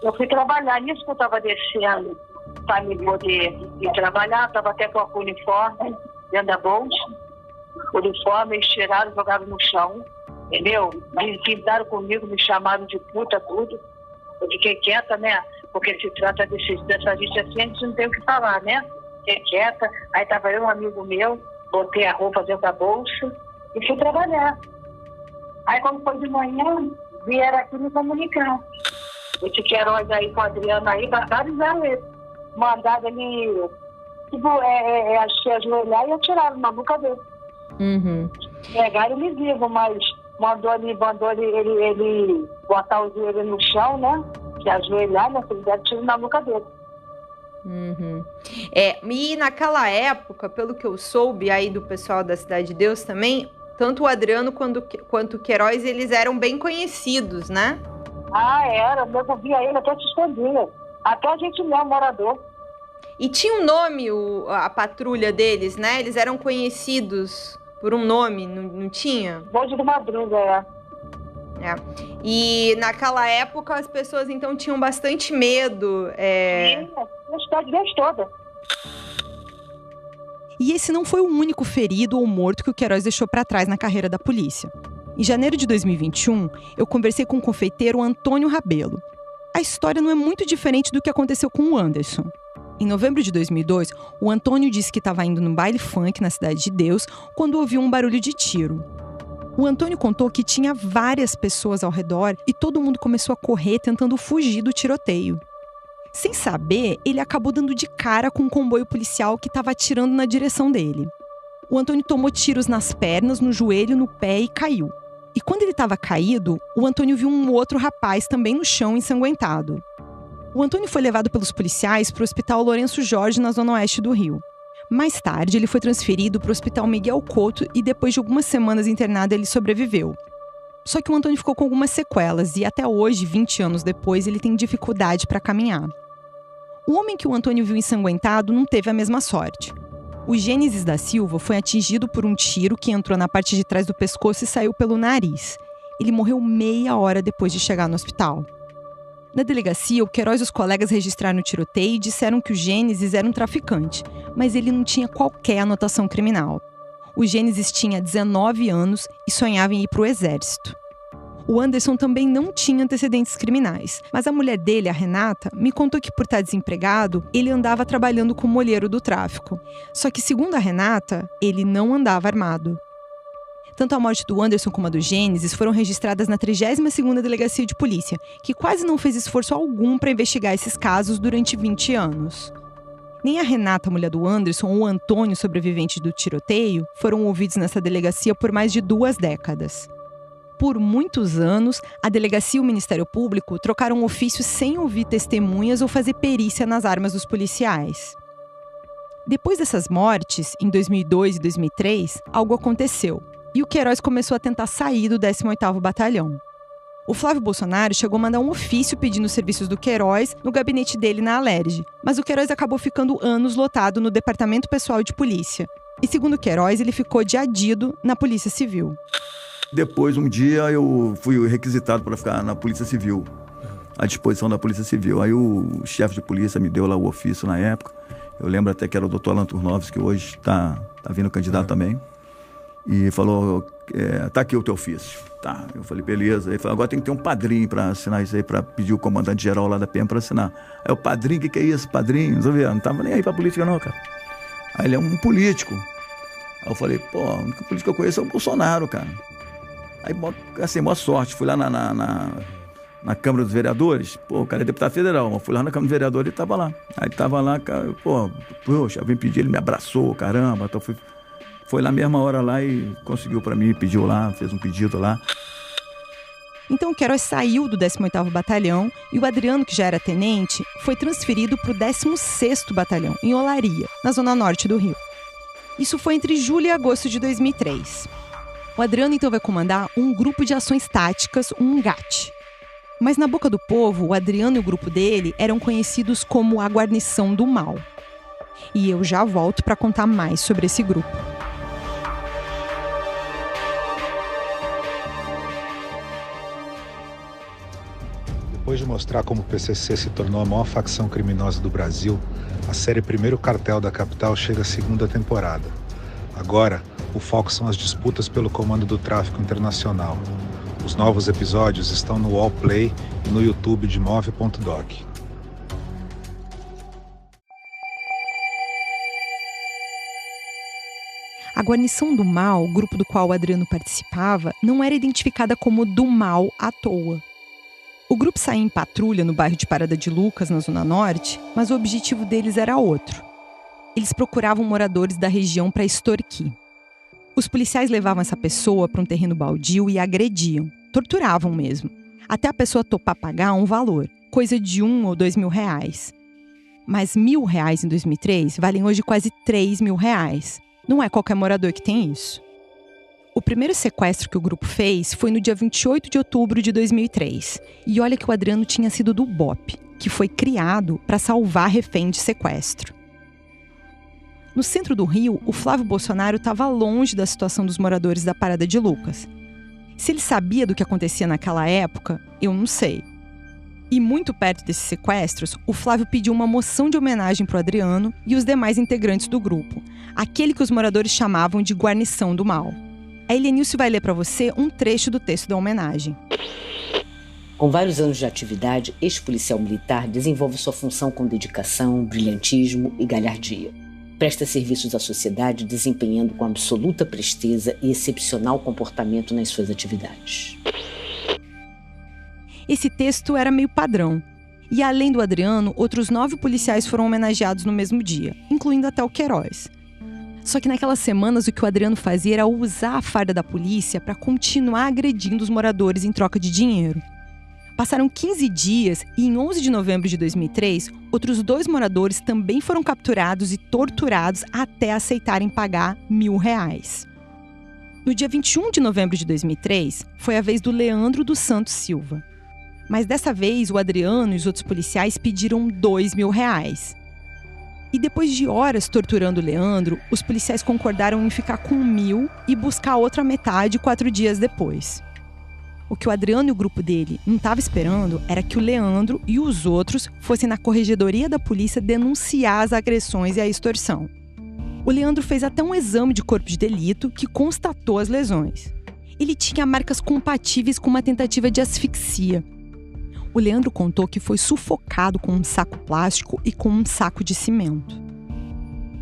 Eu fui trabalhar, nisso que eu estava descendo para me poder ir trabalhar, estava até com o uniforme dentro da bolsa. O uniforme, eles tiraram, jogaram no chão, entendeu? Me pintaram comigo, me chamaram de puta, tudo. Eu fiquei quieta, né? Porque se trata dessa gente assim, a gente não tem o que falar, né? Fiquei quieta, aí estava eu, um amigo meu, botei a roupa dentro da bolsa e fui trabalhar. Aí quando foi de manhã, vieram aqui me comunicar. Esse Queiroz aí com o Adriano aí, barbarizaram ele. Mandaram ele, tipo, se ajoelhar e atiraram na boca dele. Uhum. Pegaram ele vivo, mas mandou ele botar o joelho no chão, né? Se ajoelhar, né? Se ele der tiro na boca dele. Uhum. E naquela época, pelo que eu soube aí do pessoal da Cidade de Deus também, tanto o Adriano quanto o Queiroz, eles eram bem conhecidos, né? Ah, era. Eu via ele, até se escondia. Até a gente mesmo, morador. E tinha um nome, a patrulha deles, né? Eles eram conhecidos por um nome, não tinha? Bonde do Madruga, E naquela época as pessoas então tinham bastante medo. Sim, a cidade Deus toda. E esse não foi o único ferido ou morto que o Queiroz deixou para trás na carreira da polícia. Em janeiro de 2021, eu conversei com o confeiteiro Antônio Rabelo. A história não é muito diferente do que aconteceu com o Anderson. Em novembro de 2002, o Antônio disse que estava indo num baile funk na Cidade de Deus quando ouviu um barulho de tiro. O Antônio contou que tinha várias pessoas ao redor e todo mundo começou a correr tentando fugir do tiroteio. Sem saber, ele acabou dando de cara com um comboio policial que estava atirando na direção dele. O Antônio tomou tiros nas pernas, no joelho, no pé e caiu. E quando ele estava caído, o Antônio viu um outro rapaz também no chão ensanguentado. O Antônio foi levado pelos policiais para o Hospital Lourenço Jorge, na zona oeste do Rio. Mais tarde, ele foi transferido para o Hospital Miguel Couto e depois de algumas semanas internado, ele sobreviveu. Só que o Antônio ficou com algumas sequelas e até hoje, 20 anos depois, ele tem dificuldade para caminhar. O homem que o Antônio viu ensanguentado não teve a mesma sorte. O Gênesis da Silva foi atingido por um tiro que entrou na parte de trás do pescoço e saiu pelo nariz. Ele morreu meia hora depois de chegar no hospital. Na delegacia, o Queiroz e os colegas registraram o tiroteio e disseram que o Gênesis era um traficante, mas ele não tinha qualquer anotação criminal. O Gênesis tinha 19 anos e sonhava em ir para o exército. O Anderson também não tinha antecedentes criminais, mas a mulher dele, a Renata, me contou que por estar desempregado, ele andava trabalhando como olheiro do tráfico. Só que, segundo a Renata, ele não andava armado. Tanto a morte do Anderson como a do Gênesis foram registradas na 32ª Delegacia de Polícia, que quase não fez esforço algum para investigar esses casos durante 20 anos. Nem a Renata, a mulher do Anderson, ou o Antônio, sobrevivente do tiroteio, foram ouvidos nessa delegacia por mais de 2 décadas. Por muitos anos, a delegacia e o Ministério Público trocaram ofícios sem ouvir testemunhas ou fazer perícia nas armas dos policiais. Depois dessas mortes, em 2002 e 2003, algo aconteceu. E o Queiroz começou a tentar sair do 18º Batalhão. O Flávio Bolsonaro chegou a mandar um ofício pedindo os serviços do Queiroz no gabinete dele na Alerj, mas o Queiroz acabou ficando anos lotado no Departamento Pessoal de Polícia. E segundo o Queiroz, ele ficou de adido na Polícia Civil. Depois, um dia, eu fui requisitado para ficar na Polícia Civil, à disposição da Polícia Civil. Aí o chefe de polícia me deu lá o ofício na época. Eu lembro até que era o doutor Alan Turnovski, que hoje está vindo candidato também. E falou, tá aqui o teu ofício. Tá, eu falei, beleza. Ele falou, agora tem que ter um padrinho para assinar isso aí, para pedir o comandante-geral lá da PM para assinar. Aí o padrinho, o que é isso, padrinho? Não tava nem aí pra política não, cara. Aí ele é um político. Aí eu falei, pô, o único político que eu conheço é o Bolsonaro, cara. Aí, assim, boa sorte. Fui lá na Câmara dos Vereadores. Pô, o cara é deputado federal. Eu fui lá na Câmara dos Vereadores e ele tava lá. Aí tava lá, cara, poxa, eu vim pedir, ele me abraçou, caramba. Então foi lá na mesma hora lá e conseguiu pra mim, pediu lá, fez um pedido lá. Então o Queiroz saiu do 18º Batalhão e o Adriano, que já era tenente, foi transferido para o 16º Batalhão, em Olaria, na zona norte do Rio. Isso foi entre julho e agosto de 2003. O Adriano então vai comandar um grupo de ações táticas, um GAT. Mas na boca do povo, o Adriano e o grupo dele eram conhecidos como a Guarnição do Mal. E eu já volto para contar mais sobre esse grupo. Depois Depois de mostrar como o PCC se tornou a maior facção criminosa do Brasil, a série Primeiro Cartel da Capital chega à segunda temporada. Agora, o foco são as disputas pelo comando do tráfico internacional. Os novos episódios estão no Wallplay e no YouTube de Move.doc. A guarnição do mal, o grupo do qual o Adriano participava, não era identificada como do mal à toa. O grupo saía em patrulha no bairro de Parada de Lucas, na Zona Norte, mas o objetivo deles era outro. Eles procuravam moradores da região para extorquir. Os policiais levavam essa pessoa para um terreno baldio e agrediam, torturavam mesmo, até a pessoa topar pagar um valor, coisa de R$1 ou R$2.000. Mas R$1.000 em 2003 valem hoje quase R$3.000. Não é qualquer morador que tem isso. O primeiro sequestro que o grupo fez foi no dia 28 de outubro de 2003. E olha que o Adriano tinha sido do BOPE, que foi criado para salvar refém de sequestro. No centro do Rio, o Flávio Bolsonaro estava longe da situação dos moradores da Parada de Lucas. Se ele sabia do que acontecia naquela época, eu não sei. E muito perto desses sequestros, o Flávio pediu uma moção de homenagem para o Adriano e os demais integrantes do grupo, aquele que os moradores chamavam de guarnição do mal. A Helenilce vai ler para você um trecho do texto da homenagem. Com vários anos de atividade, este policial militar desenvolve sua função com dedicação, brilhantismo e galhardia. Presta serviços à sociedade desempenhando com absoluta presteza e excepcional comportamento nas suas atividades. Esse texto era meio padrão. E além do Adriano, outros 9 policiais foram homenageados no mesmo dia, incluindo até o Queiroz. Só que naquelas semanas o que o Adriano fazia era usar a farda da polícia para continuar agredindo os moradores em troca de dinheiro. Passaram 15 dias e em 11 de novembro de 2003, outros 2 moradores também foram capturados e torturados até aceitarem pagar R$1.000. No dia 21 de novembro de 2003, foi a vez do Leandro dos Santos Silva. Mas dessa vez, o Adriano e os outros policiais pediram R$2.000. E depois de horas torturando o Leandro, os policiais concordaram em ficar com 1.000 e buscar a outra metade 4 dias depois. O que o Adriano e o grupo dele não estavam esperando era que o Leandro e os outros fossem na corregedoria da polícia denunciar as agressões e a extorsão. O Leandro fez até um exame de corpo de delito que constatou as lesões. Ele tinha marcas compatíveis com uma tentativa de asfixia. O Leandro contou que foi sufocado com um saco plástico e com um saco de cimento.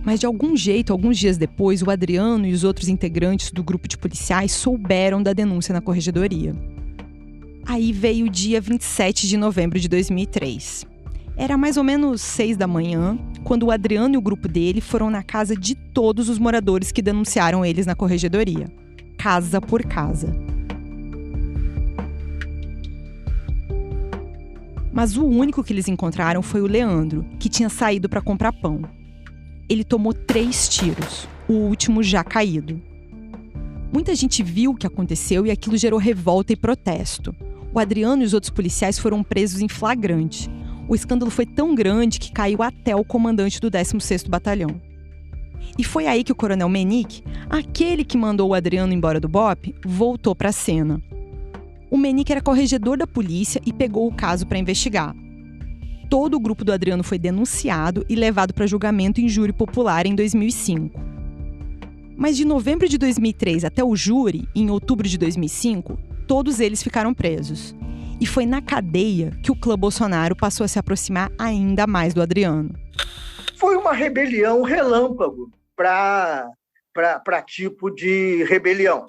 Mas de algum jeito, alguns dias depois, o Adriano e os outros integrantes do grupo de policiais souberam da denúncia na corregedoria. Aí veio o dia 27 de novembro de 2003. Era mais ou menos 6 da manhã, quando o Adriano e o grupo dele foram na casa de todos os moradores que denunciaram eles na corregedoria. Casa por casa. Mas o único que eles encontraram foi o Leandro, que tinha saído para comprar pão. Ele tomou 3 tiros, o último já caído. Muita gente viu o que aconteceu e aquilo gerou revolta e protesto. O Adriano e os outros policiais foram presos em flagrante. O escândalo foi tão grande que caiu até o comandante do 16º Batalhão. E foi aí que o coronel Menique, aquele que mandou o Adriano embora do BOPE, voltou para a cena. O Menique era corregedor da polícia e pegou o caso para investigar. Todo o grupo do Adriano foi denunciado e levado para julgamento em júri popular em 2005. Mas de novembro de 2003 até o júri, em outubro de 2005, todos eles ficaram presos. E foi na cadeia que o clã Bolsonaro passou a se aproximar ainda mais do Adriano. Foi uma rebelião relâmpago para tipo de rebelião.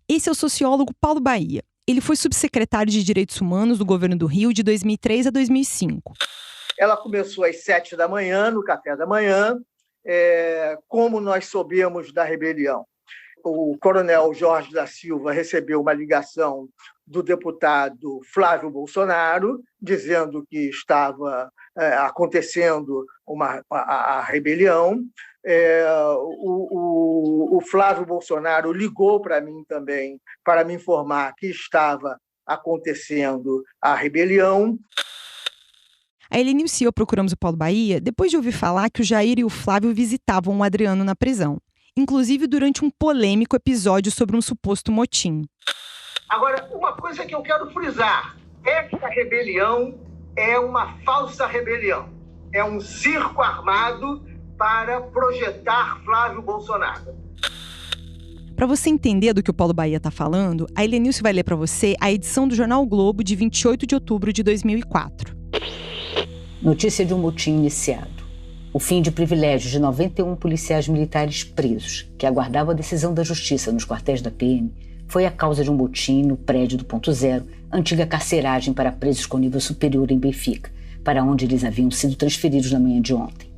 Esse é o sociólogo Paulo Bahia. Ele foi subsecretário de Direitos Humanos do governo do Rio de 2003 a 2005. Ela começou às 7 da manhã, no café da manhã. Como nós soubemos da rebelião? O coronel Jorge da Silva recebeu uma ligação do deputado Flávio Bolsonaro, dizendo que estava acontecendo a rebelião. O Flávio Bolsonaro ligou para mim também para me informar que estava acontecendo a rebelião. A Helenilce e eu procuramos o Paulo Bahia depois de ouvir falar que o Jair e o Flávio visitavam o Adriano na prisão, inclusive durante um polêmico episódio sobre um suposto motim. Agora, uma coisa que eu quero frisar, Esta rebelião é uma falsa rebelião. É um circo armado para projetar Flávio Bolsonaro. Para você entender do que o Paulo Bahia está falando, a Helenilce vai ler para você a edição do Jornal o Globo de 28 de outubro de 2004. Notícia de um motim iniciado. O fim de privilégios de 91 policiais militares presos, que aguardavam a decisão da justiça nos quartéis da PM, foi a causa de um motim no prédio do Ponto Zero, antiga carceragem para presos com nível superior em Benfica, para onde eles haviam sido transferidos na manhã de ontem.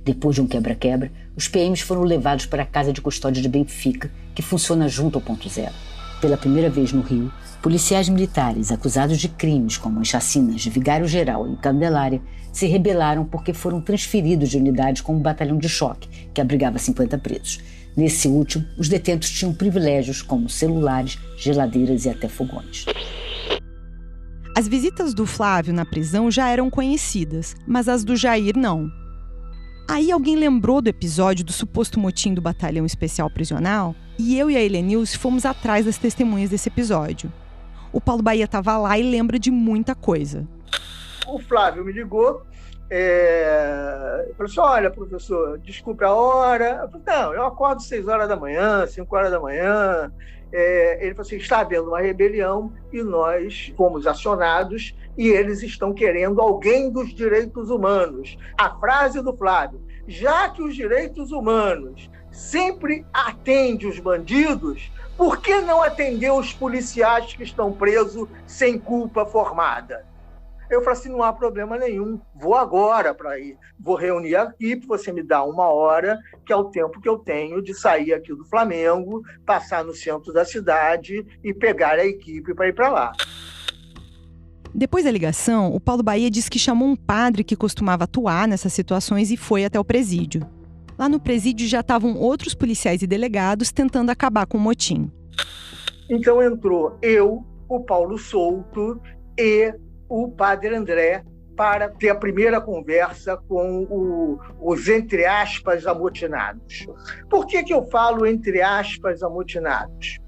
Depois de um quebra-quebra, os PMs foram levados para a Casa de Custódia de Benfica, que funciona junto ao Ponto Zero. Pela primeira vez no Rio, policiais militares acusados de crimes como as chacinas de Vigário Geral e Candelária se rebelaram porque foram transferidos de unidades como o Batalhão de Choque, que abrigava 50 presos. Nesse último, os detentos tinham privilégios como celulares, geladeiras e até fogões. As visitas do Flávio na prisão já eram conhecidas, mas as do Jair não. Aí alguém lembrou do episódio do suposto motim do Batalhão Especial Prisional e eu e a Helenilce fomos atrás das testemunhas desse episódio. O Paulo Bahia estava lá e lembra de muita coisa. O Flávio me ligou, falou assim, olha, professor, desculpe a hora. Eu falei, não, eu acordo 6 horas da manhã, 5 horas da manhã. Ele falou assim, está havendo uma rebelião e nós fomos acionados e eles estão querendo alguém dos direitos humanos. A frase do Flávio, já que os direitos humanos sempre atendem os bandidos, por que não atender os policiais que estão presos sem culpa formada? Eu falei assim, não há problema nenhum, vou agora para ir, vou reunir a equipe, você me dá 1 hora, que é o tempo que eu tenho de sair aqui do Flamengo, passar no centro da cidade e pegar a equipe para ir para lá. Depois da ligação, o Paulo Bahia disse que chamou um padre que costumava atuar nessas situações e foi até o presídio. Lá no presídio já estavam outros policiais e delegados tentando acabar com o motim. Então entrou eu, o Paulo Souto e o padre André para ter a primeira conversa com os, entre aspas, amotinados. Por que eu falo entre aspas amotinados?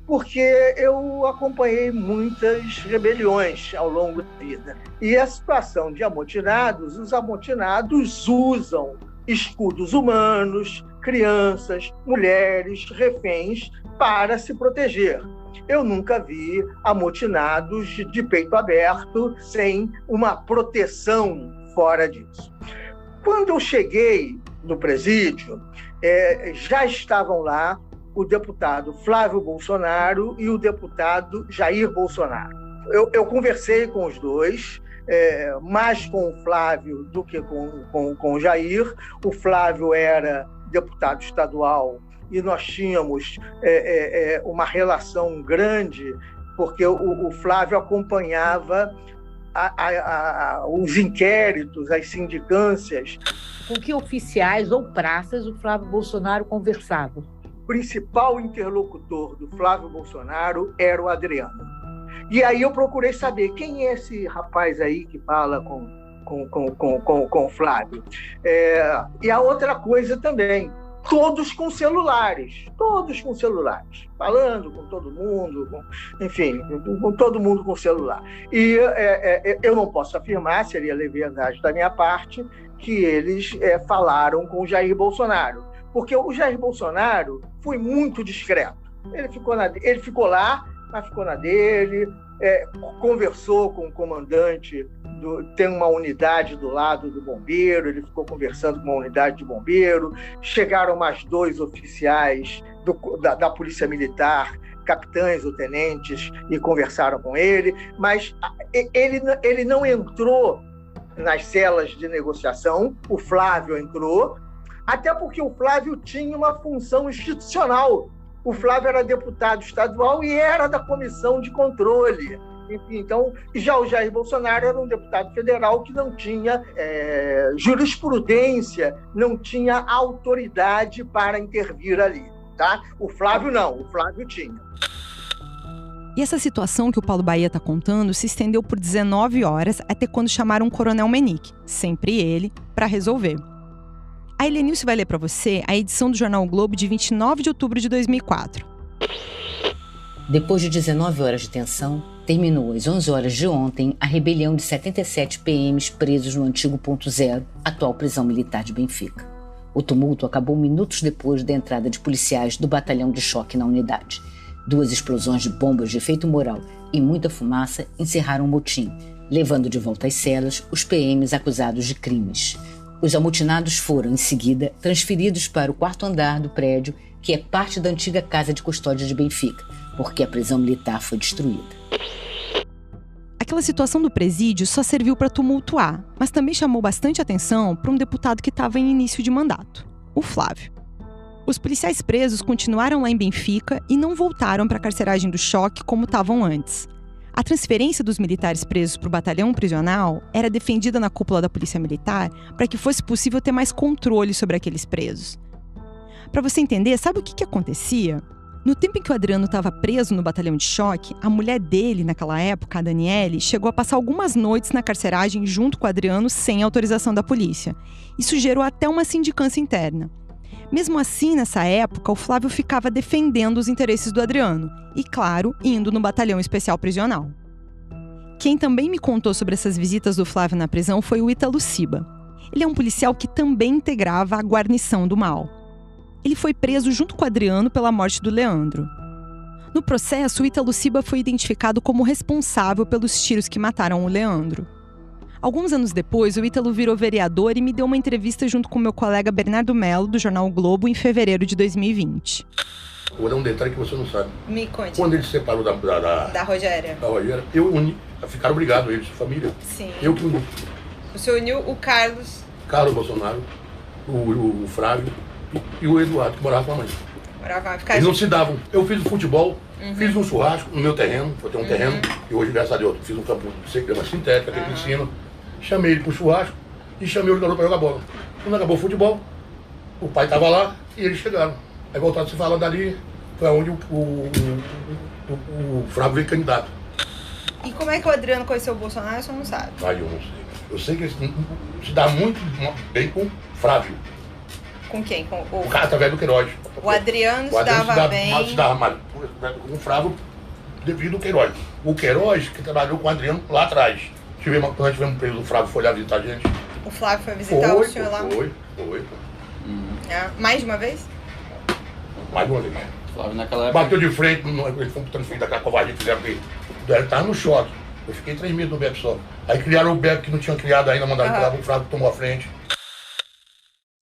Porque eu acompanhei muitas rebeliões ao longo da vida. E a situação de amotinados, os amotinados usam escudos humanos, crianças, mulheres, reféns para se proteger. Eu nunca vi amotinados de peito aberto sem uma proteção fora disso. Quando eu cheguei no presídio, já estavam lá o deputado Flávio Bolsonaro e o deputado Jair Bolsonaro. Eu conversei com os dois, mais com o Flávio do que com o Jair. O Flávio era deputado estadual e nós tínhamos uma relação grande, porque o Flávio acompanhava os inquéritos, as sindicâncias. Com que oficiais ou praças o Flávio Bolsonaro conversava? O principal interlocutor do Flávio Bolsonaro era o Adriano. E aí eu procurei saber quem é esse rapaz aí que fala com o Flávio. E a outra coisa também, todos com celulares, falando com todo mundo, enfim, com todo mundo com celular. E eu não posso afirmar, seria leviandade da minha parte, que eles falaram com o Jair Bolsonaro, porque o Jair Bolsonaro foi muito discreto. Ele ficou lá, mas ficou na dele, conversou com o comandante, tem uma unidade do lado do bombeiro, ele ficou conversando com uma unidade de bombeiro, chegaram mais 2 oficiais da Polícia Militar, capitães ou tenentes, e conversaram com ele, mas ele não entrou nas celas de negociação, o Flávio entrou, até porque o Flávio tinha uma função institucional. O Flávio era deputado estadual e era da comissão de controle. Então, já o Jair Bolsonaro era um deputado federal que não tinha jurisprudência, não tinha autoridade para intervir ali. Tá? O Flávio não, o Flávio tinha. E essa situação que o Paulo Bahia está contando se estendeu por 19 horas até quando chamaram o Coronel Menique, sempre ele, para resolver. A Helenilce vai ler para você a edição do Jornal o Globo de 29 de outubro de 2004. Depois de 19 horas de tensão, Terminou às 11 horas de ontem a rebelião de 77 PMs presos no antigo Ponto Zero, atual prisão militar de Benfica. O tumulto acabou minutos depois da entrada de policiais do batalhão de choque na unidade. 2 explosões de bombas de efeito moral e muita fumaça encerraram o motim, levando de volta às celas os PMs acusados de crimes. Os amotinados foram, em seguida, transferidos para o 4º andar do prédio, que é parte da antiga casa de custódia de Benfica, porque a prisão militar foi destruída. Aquela situação do presídio só serviu para tumultuar, mas também chamou bastante atenção para um deputado que estava em início de mandato, o Flávio. Os policiais presos continuaram lá em Benfica e não voltaram para a carceragem do choque como estavam antes. A transferência dos militares presos para o batalhão prisional era defendida na cúpula da Polícia Militar para que fosse possível ter mais controle sobre aqueles presos. Para você entender, sabe o que acontecia? No tempo em que o Adriano estava preso no batalhão de choque, a mulher dele, naquela época, a Daniele, chegou a passar algumas noites na carceragem junto com o Adriano sem autorização da polícia. Isso gerou até uma sindicância interna. Mesmo assim, nessa época, o Flávio ficava defendendo os interesses do Adriano e, claro, indo no batalhão especial prisional. Quem também me contou sobre essas visitas do Flávio na prisão foi o Ítalo Ciba. Ele é um policial que também integrava a guarnição do mal. Ele foi preso junto com o Adriano pela morte do Leandro. No processo, o Ítalo Ciba foi identificado como responsável pelos tiros que mataram o Leandro. Alguns anos depois, o Ítalo virou vereador e me deu uma entrevista junto com meu colega Bernardo Mello, do jornal o Globo, em fevereiro de 2020. Vou dar um detalhe que você não sabe. Me conte. Quando ele se separou da Rogéria. Da Rogéria, eu uni. Ficaram obrigados, eles, família. Sim. Eu que uni. Você uniu o Carlos. Carlos Bolsonaro, o Flávio e o Eduardo, que morava com a mãe. Eles não se davam. Eu fiz o futebol, fiz um churrasco no meu terreno, eu tenho um terreno, e hoje, graças a Deus, fiz um campo de grama sintética, tem piscina. Chamei ele pro churrasco e chamei o jogador para jogar bola. Quando acabou o futebol, o pai estava lá e eles chegaram. Aí voltaram a se falar dali, foi onde o Flávio veio candidato. E como é que o Adriano conheceu o Bolsonaro, você não sabe? Ah, eu não sei. Eu sei que ele se dá muito bem com o Flávio. Com quem? Com o cara através do Queiroz. O Adriano se dava bem. Se dava mal com o Flávio devido ao Queiroz. O Queiroz que trabalhou com o Adriano lá atrás. Nós tivemos preso, o Flávio foi lá visitar a gente. O Flávio foi visitar o senhor lá? Foi. Mais de uma vez? Mais de uma vez. Flávio naquela época... Bateu de frente, eles foram transferidos daquela covardia que fizeram com ele. Ele estava no choque. Eu fiquei 3 meses no BEP só. Aí criaram o BEP que não tinham criado ainda, mandaram o Flávio tomou a frente.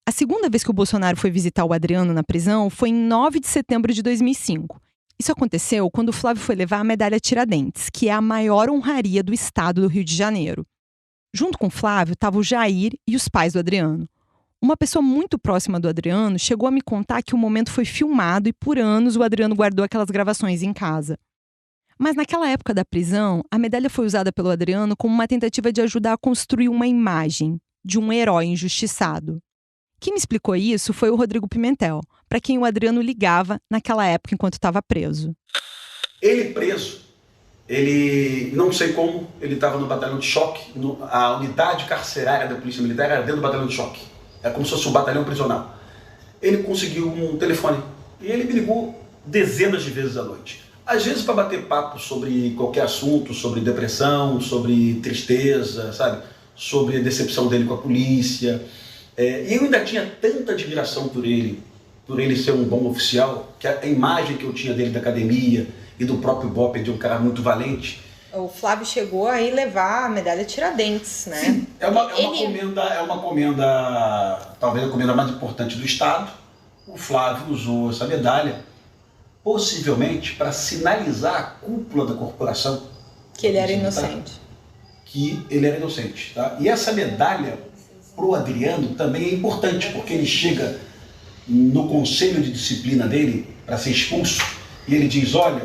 A segunda vez que o Bolsonaro foi visitar o Adriano na prisão foi em 9 de setembro de 2005. Isso aconteceu quando o Flávio foi levar a medalha Tiradentes, que é a maior honraria do estado do Rio de Janeiro. Junto com o Flávio estava o Jair e os pais do Adriano. Uma pessoa muito próxima do Adriano chegou a me contar que o momento foi filmado e por anos o Adriano guardou aquelas gravações em casa. Mas naquela época da prisão, a medalha foi usada pelo Adriano como uma tentativa de ajudar a construir uma imagem de um herói injustiçado. Quem me explicou isso foi o Rodrigo Pimentel, para quem o Adriano ligava naquela época enquanto estava preso. Ele preso, ele não sei como, ele estava no batalhão de choque, a unidade carcerária da Polícia Militar era dentro do batalhão de choque. É como se fosse um batalhão prisional. Ele conseguiu um telefone e ele me ligou dezenas de vezes à noite. Às vezes para bater papo sobre qualquer assunto, sobre depressão, sobre tristeza, sabe? Sobre a decepção dele com a polícia. E eu ainda tinha tanta admiração por ele ser um bom oficial, que a imagem que eu tinha dele da academia e do próprio BOPE de um cara muito valente. O Flávio chegou a ir levar a medalha Tiradentes, né? Sim, é uma comenda, talvez a comenda mais importante do Estado. O Flávio usou essa medalha, possivelmente para sinalizar à cúpula da corporação que ele era inocente. Que ele era inocente, tá? E essa medalha, para o Adriano, também é importante, porque ele chega no conselho de disciplina dele para ser expulso e ele diz: olha,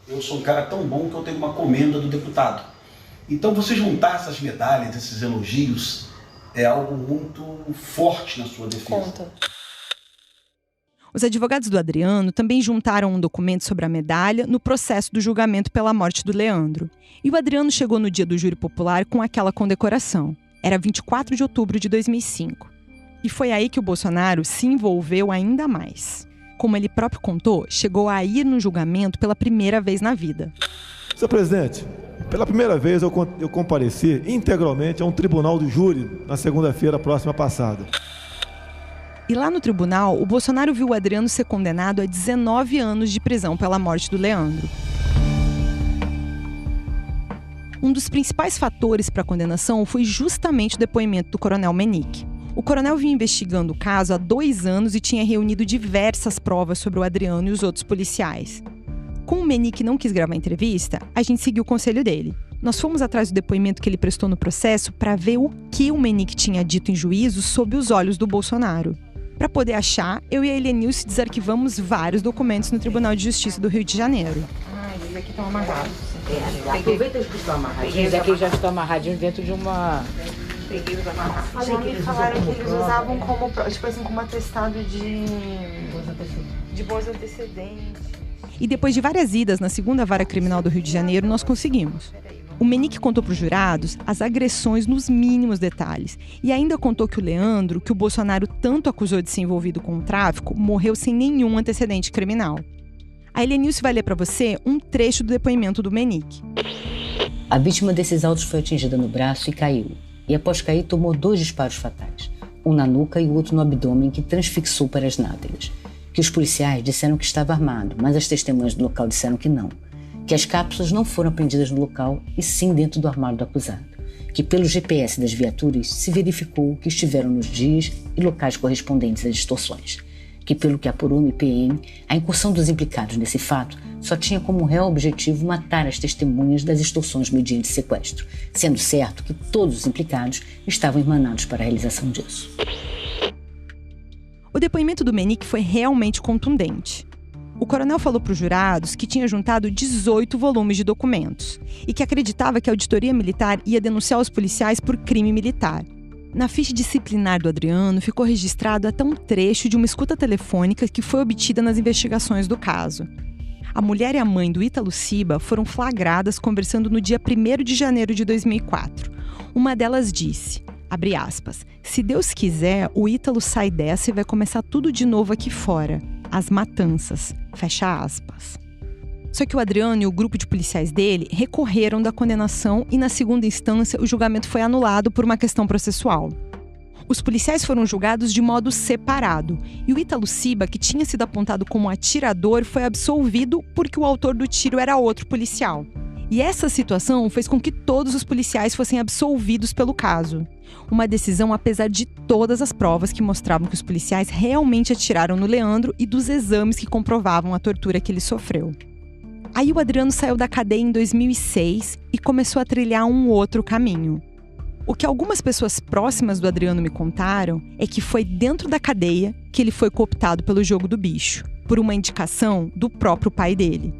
eu sou um cara tão bom que eu tenho uma comenda do deputado. Então você juntar essas medalhas, esses elogios, é algo muito forte na sua defesa. Conta. Os advogados do Adriano também juntaram um documento sobre a medalha no processo do julgamento pela morte do Leandro. E o Adriano chegou no dia do júri popular com aquela condecoração. Era 24 de outubro de 2005. E foi aí que o Bolsonaro se envolveu ainda mais. Como ele próprio contou, chegou a ir no julgamento pela primeira vez na vida. Senhor presidente, pela primeira vez eu compareci integralmente a um tribunal do júri na segunda-feira próxima passada. E lá no tribunal, o Bolsonaro viu o Adriano ser condenado a 19 anos de prisão pela morte do Leandro. Um dos principais fatores para a condenação foi justamente o depoimento do coronel Menique. O coronel vinha investigando o caso há 2 anos e tinha reunido diversas provas sobre o Adriano e os outros policiais. Como o Menique não quis gravar a entrevista, a gente seguiu o conselho dele. Nós fomos atrás do depoimento que ele prestou no processo para ver o que o Menique tinha dito em juízo sob os olhos do Bolsonaro. Para poder achar, eu e a Helenilce desarquivamos vários documentos no Tribunal de Justiça do Rio de Janeiro. Esses aqui estão amarrados. Aproveita os que estão amarradinhos. Esses aqui já estão amarradinhos dentro de uma... Peguei os amarrados. Já me falaram que eles usavam como, tipo assim, como atestado de bons antecedentes. E depois de várias idas na segunda vara criminal do Rio de Janeiro, nós conseguimos. O Menique contou para os jurados as agressões nos mínimos detalhes. E ainda contou que o Leandro, que o Bolsonaro tanto acusou de ser envolvido com o tráfico, morreu sem nenhum antecedente criminal. A Helenilce vai ler para você um trecho do depoimento do Menique. A vítima desses autos foi atingida no braço e caiu. E após cair, tomou 2 disparos fatais. Um na nuca e o outro no abdômen, que transfixou para as nádegas. Que os policiais disseram que estava armado, mas as testemunhas do local disseram que não. Que as cápsulas não foram apreendidas no local e sim dentro do armário do acusado. Que pelo GPS das viaturas se verificou que estiveram nos dias e locais correspondentes às extorsões. Que pelo que apurou no IPM, a incursão dos implicados nesse fato só tinha como real objetivo matar as testemunhas das extorsões mediante sequestro, sendo certo que todos os implicados estavam emanados para a realização disso. O depoimento do Menique foi realmente contundente. O coronel falou para os jurados que tinha juntado 18 volumes de documentos e que acreditava que a auditoria militar ia denunciar os policiais por crime militar. Na ficha disciplinar do Adriano ficou registrado até um trecho de uma escuta telefônica que foi obtida nas investigações do caso. A mulher e a mãe do Ítalo Ciba foram flagradas conversando no dia 1º de janeiro de 2004. Uma delas disse, abre aspas, se Deus quiser, o Ítalo sai dessa e vai começar tudo de novo aqui fora. As matanças, fecha aspas. Só que o Adriano e o grupo de policiais dele recorreram da condenação e, na segunda instância, o julgamento foi anulado por uma questão processual. Os policiais foram julgados de modo separado e o Ítalo Ciba, que tinha sido apontado como atirador, foi absolvido porque o autor do tiro era outro policial. E essa situação fez com que todos os policiais fossem absolvidos pelo caso. Uma decisão apesar de todas as provas que mostravam que os policiais realmente atiraram no Leandro e dos exames que comprovavam a tortura que ele sofreu. Aí o Adriano saiu da cadeia em 2006 e começou a trilhar um outro caminho. O que algumas pessoas próximas do Adriano me contaram é que foi dentro da cadeia que ele foi cooptado pelo jogo do bicho, por uma indicação do próprio pai dele.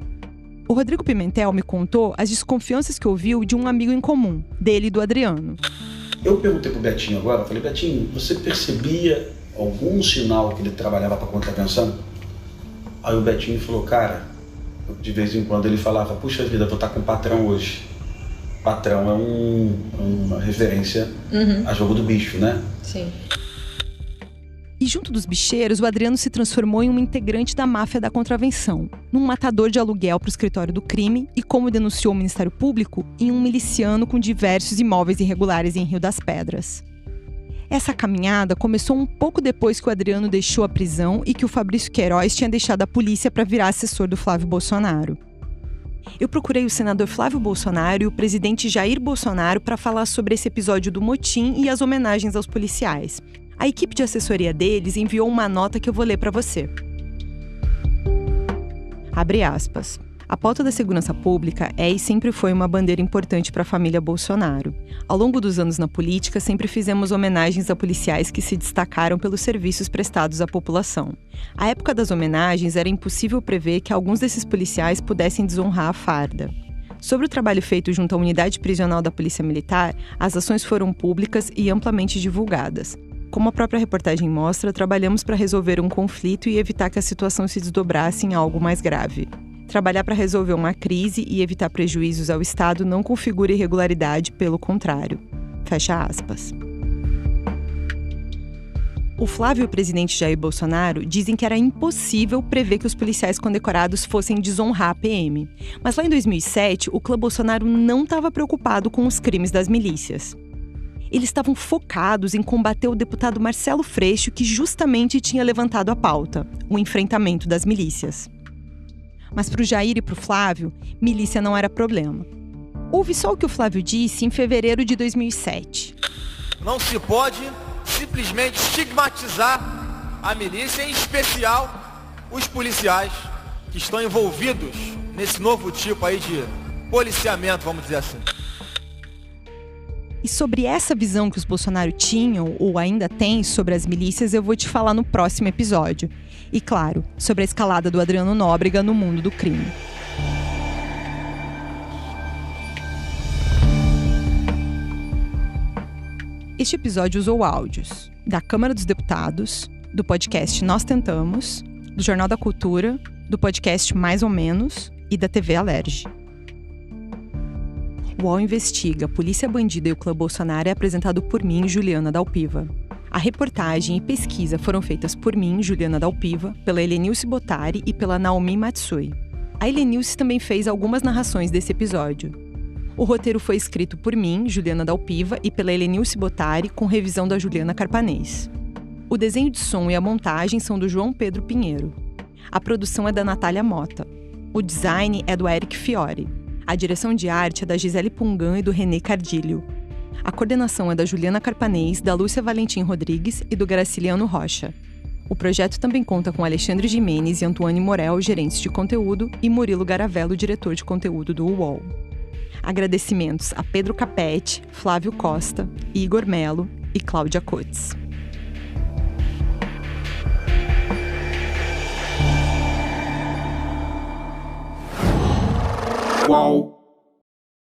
O Rodrigo Pimentel me contou as desconfianças que ouviu de um amigo em comum, dele e do Adriano. Eu perguntei pro Betinho agora, falei, Betinho, você percebia algum sinal que ele trabalhava para contravenção? Aí o Betinho falou, cara, de vez em quando ele falava, puxa vida, vou estar com o patrão hoje. Patrão é uma referência a jogo do bicho, né? Sim. E junto dos bicheiros, o Adriano se transformou em um integrante da máfia da contravenção, num matador de aluguel para o escritório do crime e, como denunciou o Ministério Público, em um miliciano com diversos imóveis irregulares em Rio das Pedras. Essa caminhada começou um pouco depois que o Adriano deixou a prisão e que o Fabrício Queiroz tinha deixado a polícia para virar assessor do Flávio Bolsonaro. Eu procurei o senador Flávio Bolsonaro e o presidente Jair Bolsonaro para falar sobre esse episódio do motim e as homenagens aos policiais. A equipe de assessoria deles enviou uma nota que eu vou ler para você. Abre aspas. A pauta da segurança pública é e sempre foi uma bandeira importante para a família Bolsonaro. Ao longo dos anos na política, sempre fizemos homenagens a policiais que se destacaram pelos serviços prestados à população. À época das homenagens, era impossível prever que alguns desses policiais pudessem desonrar a farda. Sobre o trabalho feito junto à unidade prisional da Polícia Militar, as ações foram públicas e amplamente divulgadas. Como a própria reportagem mostra, trabalhamos para resolver um conflito e evitar que a situação se desdobrasse em algo mais grave. Trabalhar para resolver uma crise e evitar prejuízos ao Estado não configura irregularidade, pelo contrário. Fecha aspas. O Flávio e o presidente Jair Bolsonaro dizem que era impossível prever que os policiais condecorados fossem desonrar a PM. Mas lá em 2007, o clã Bolsonaro não estava preocupado com os crimes das milícias. Eles estavam focados em combater o deputado Marcelo Freixo, que justamente tinha levantado a pauta, o enfrentamento das milícias. Mas para o Jair e para o Flávio, milícia não era problema. Ouve só o que o Flávio disse em fevereiro de 2007. Não se pode simplesmente estigmatizar a milícia, em especial os policiais que estão envolvidos nesse novo tipo aí de policiamento, vamos dizer assim. E sobre essa visão que os Bolsonaro tinham, ou ainda têm, sobre as milícias, eu vou te falar no próximo episódio. E, claro, sobre a escalada do Adriano Nóbrega no mundo do crime. Este episódio usou áudios da Câmara dos Deputados, do podcast Nós Tentamos, do Jornal da Cultura, do podcast Mais ou Menos e da TV Alerj. O UOL Investiga, Polícia Bandida e o Clã Bolsonaro é apresentado por mim, Juliana Dalpiva. A reportagem e pesquisa foram feitas por mim, Juliana Dalpiva, pela Helenilce Bottari e pela Naomi Matsui. A Helenilce também fez algumas narrações desse episódio. O roteiro foi escrito por mim, Juliana Dalpiva, e pela Helenilce Bottari, com revisão da Juliana Carpanês. O desenho de som e a montagem são do João Pedro Pinheiro. A produção é da Natália Mota. O design é do Eric Fiore. A direção de arte é da Gisele Pungan e do René Cardilho. A coordenação é da Juliana Carpanês, da Lúcia Valentim Rodrigues e do Graciliano Rocha. O projeto também conta com Alexandre Gimenez e Antoine Morel, gerentes de conteúdo, e Murilo Garavello, diretor de conteúdo do UOL. Agradecimentos a Pedro Capete, Flávio Costa, Igor Melo e Cláudia Cotes. UOL.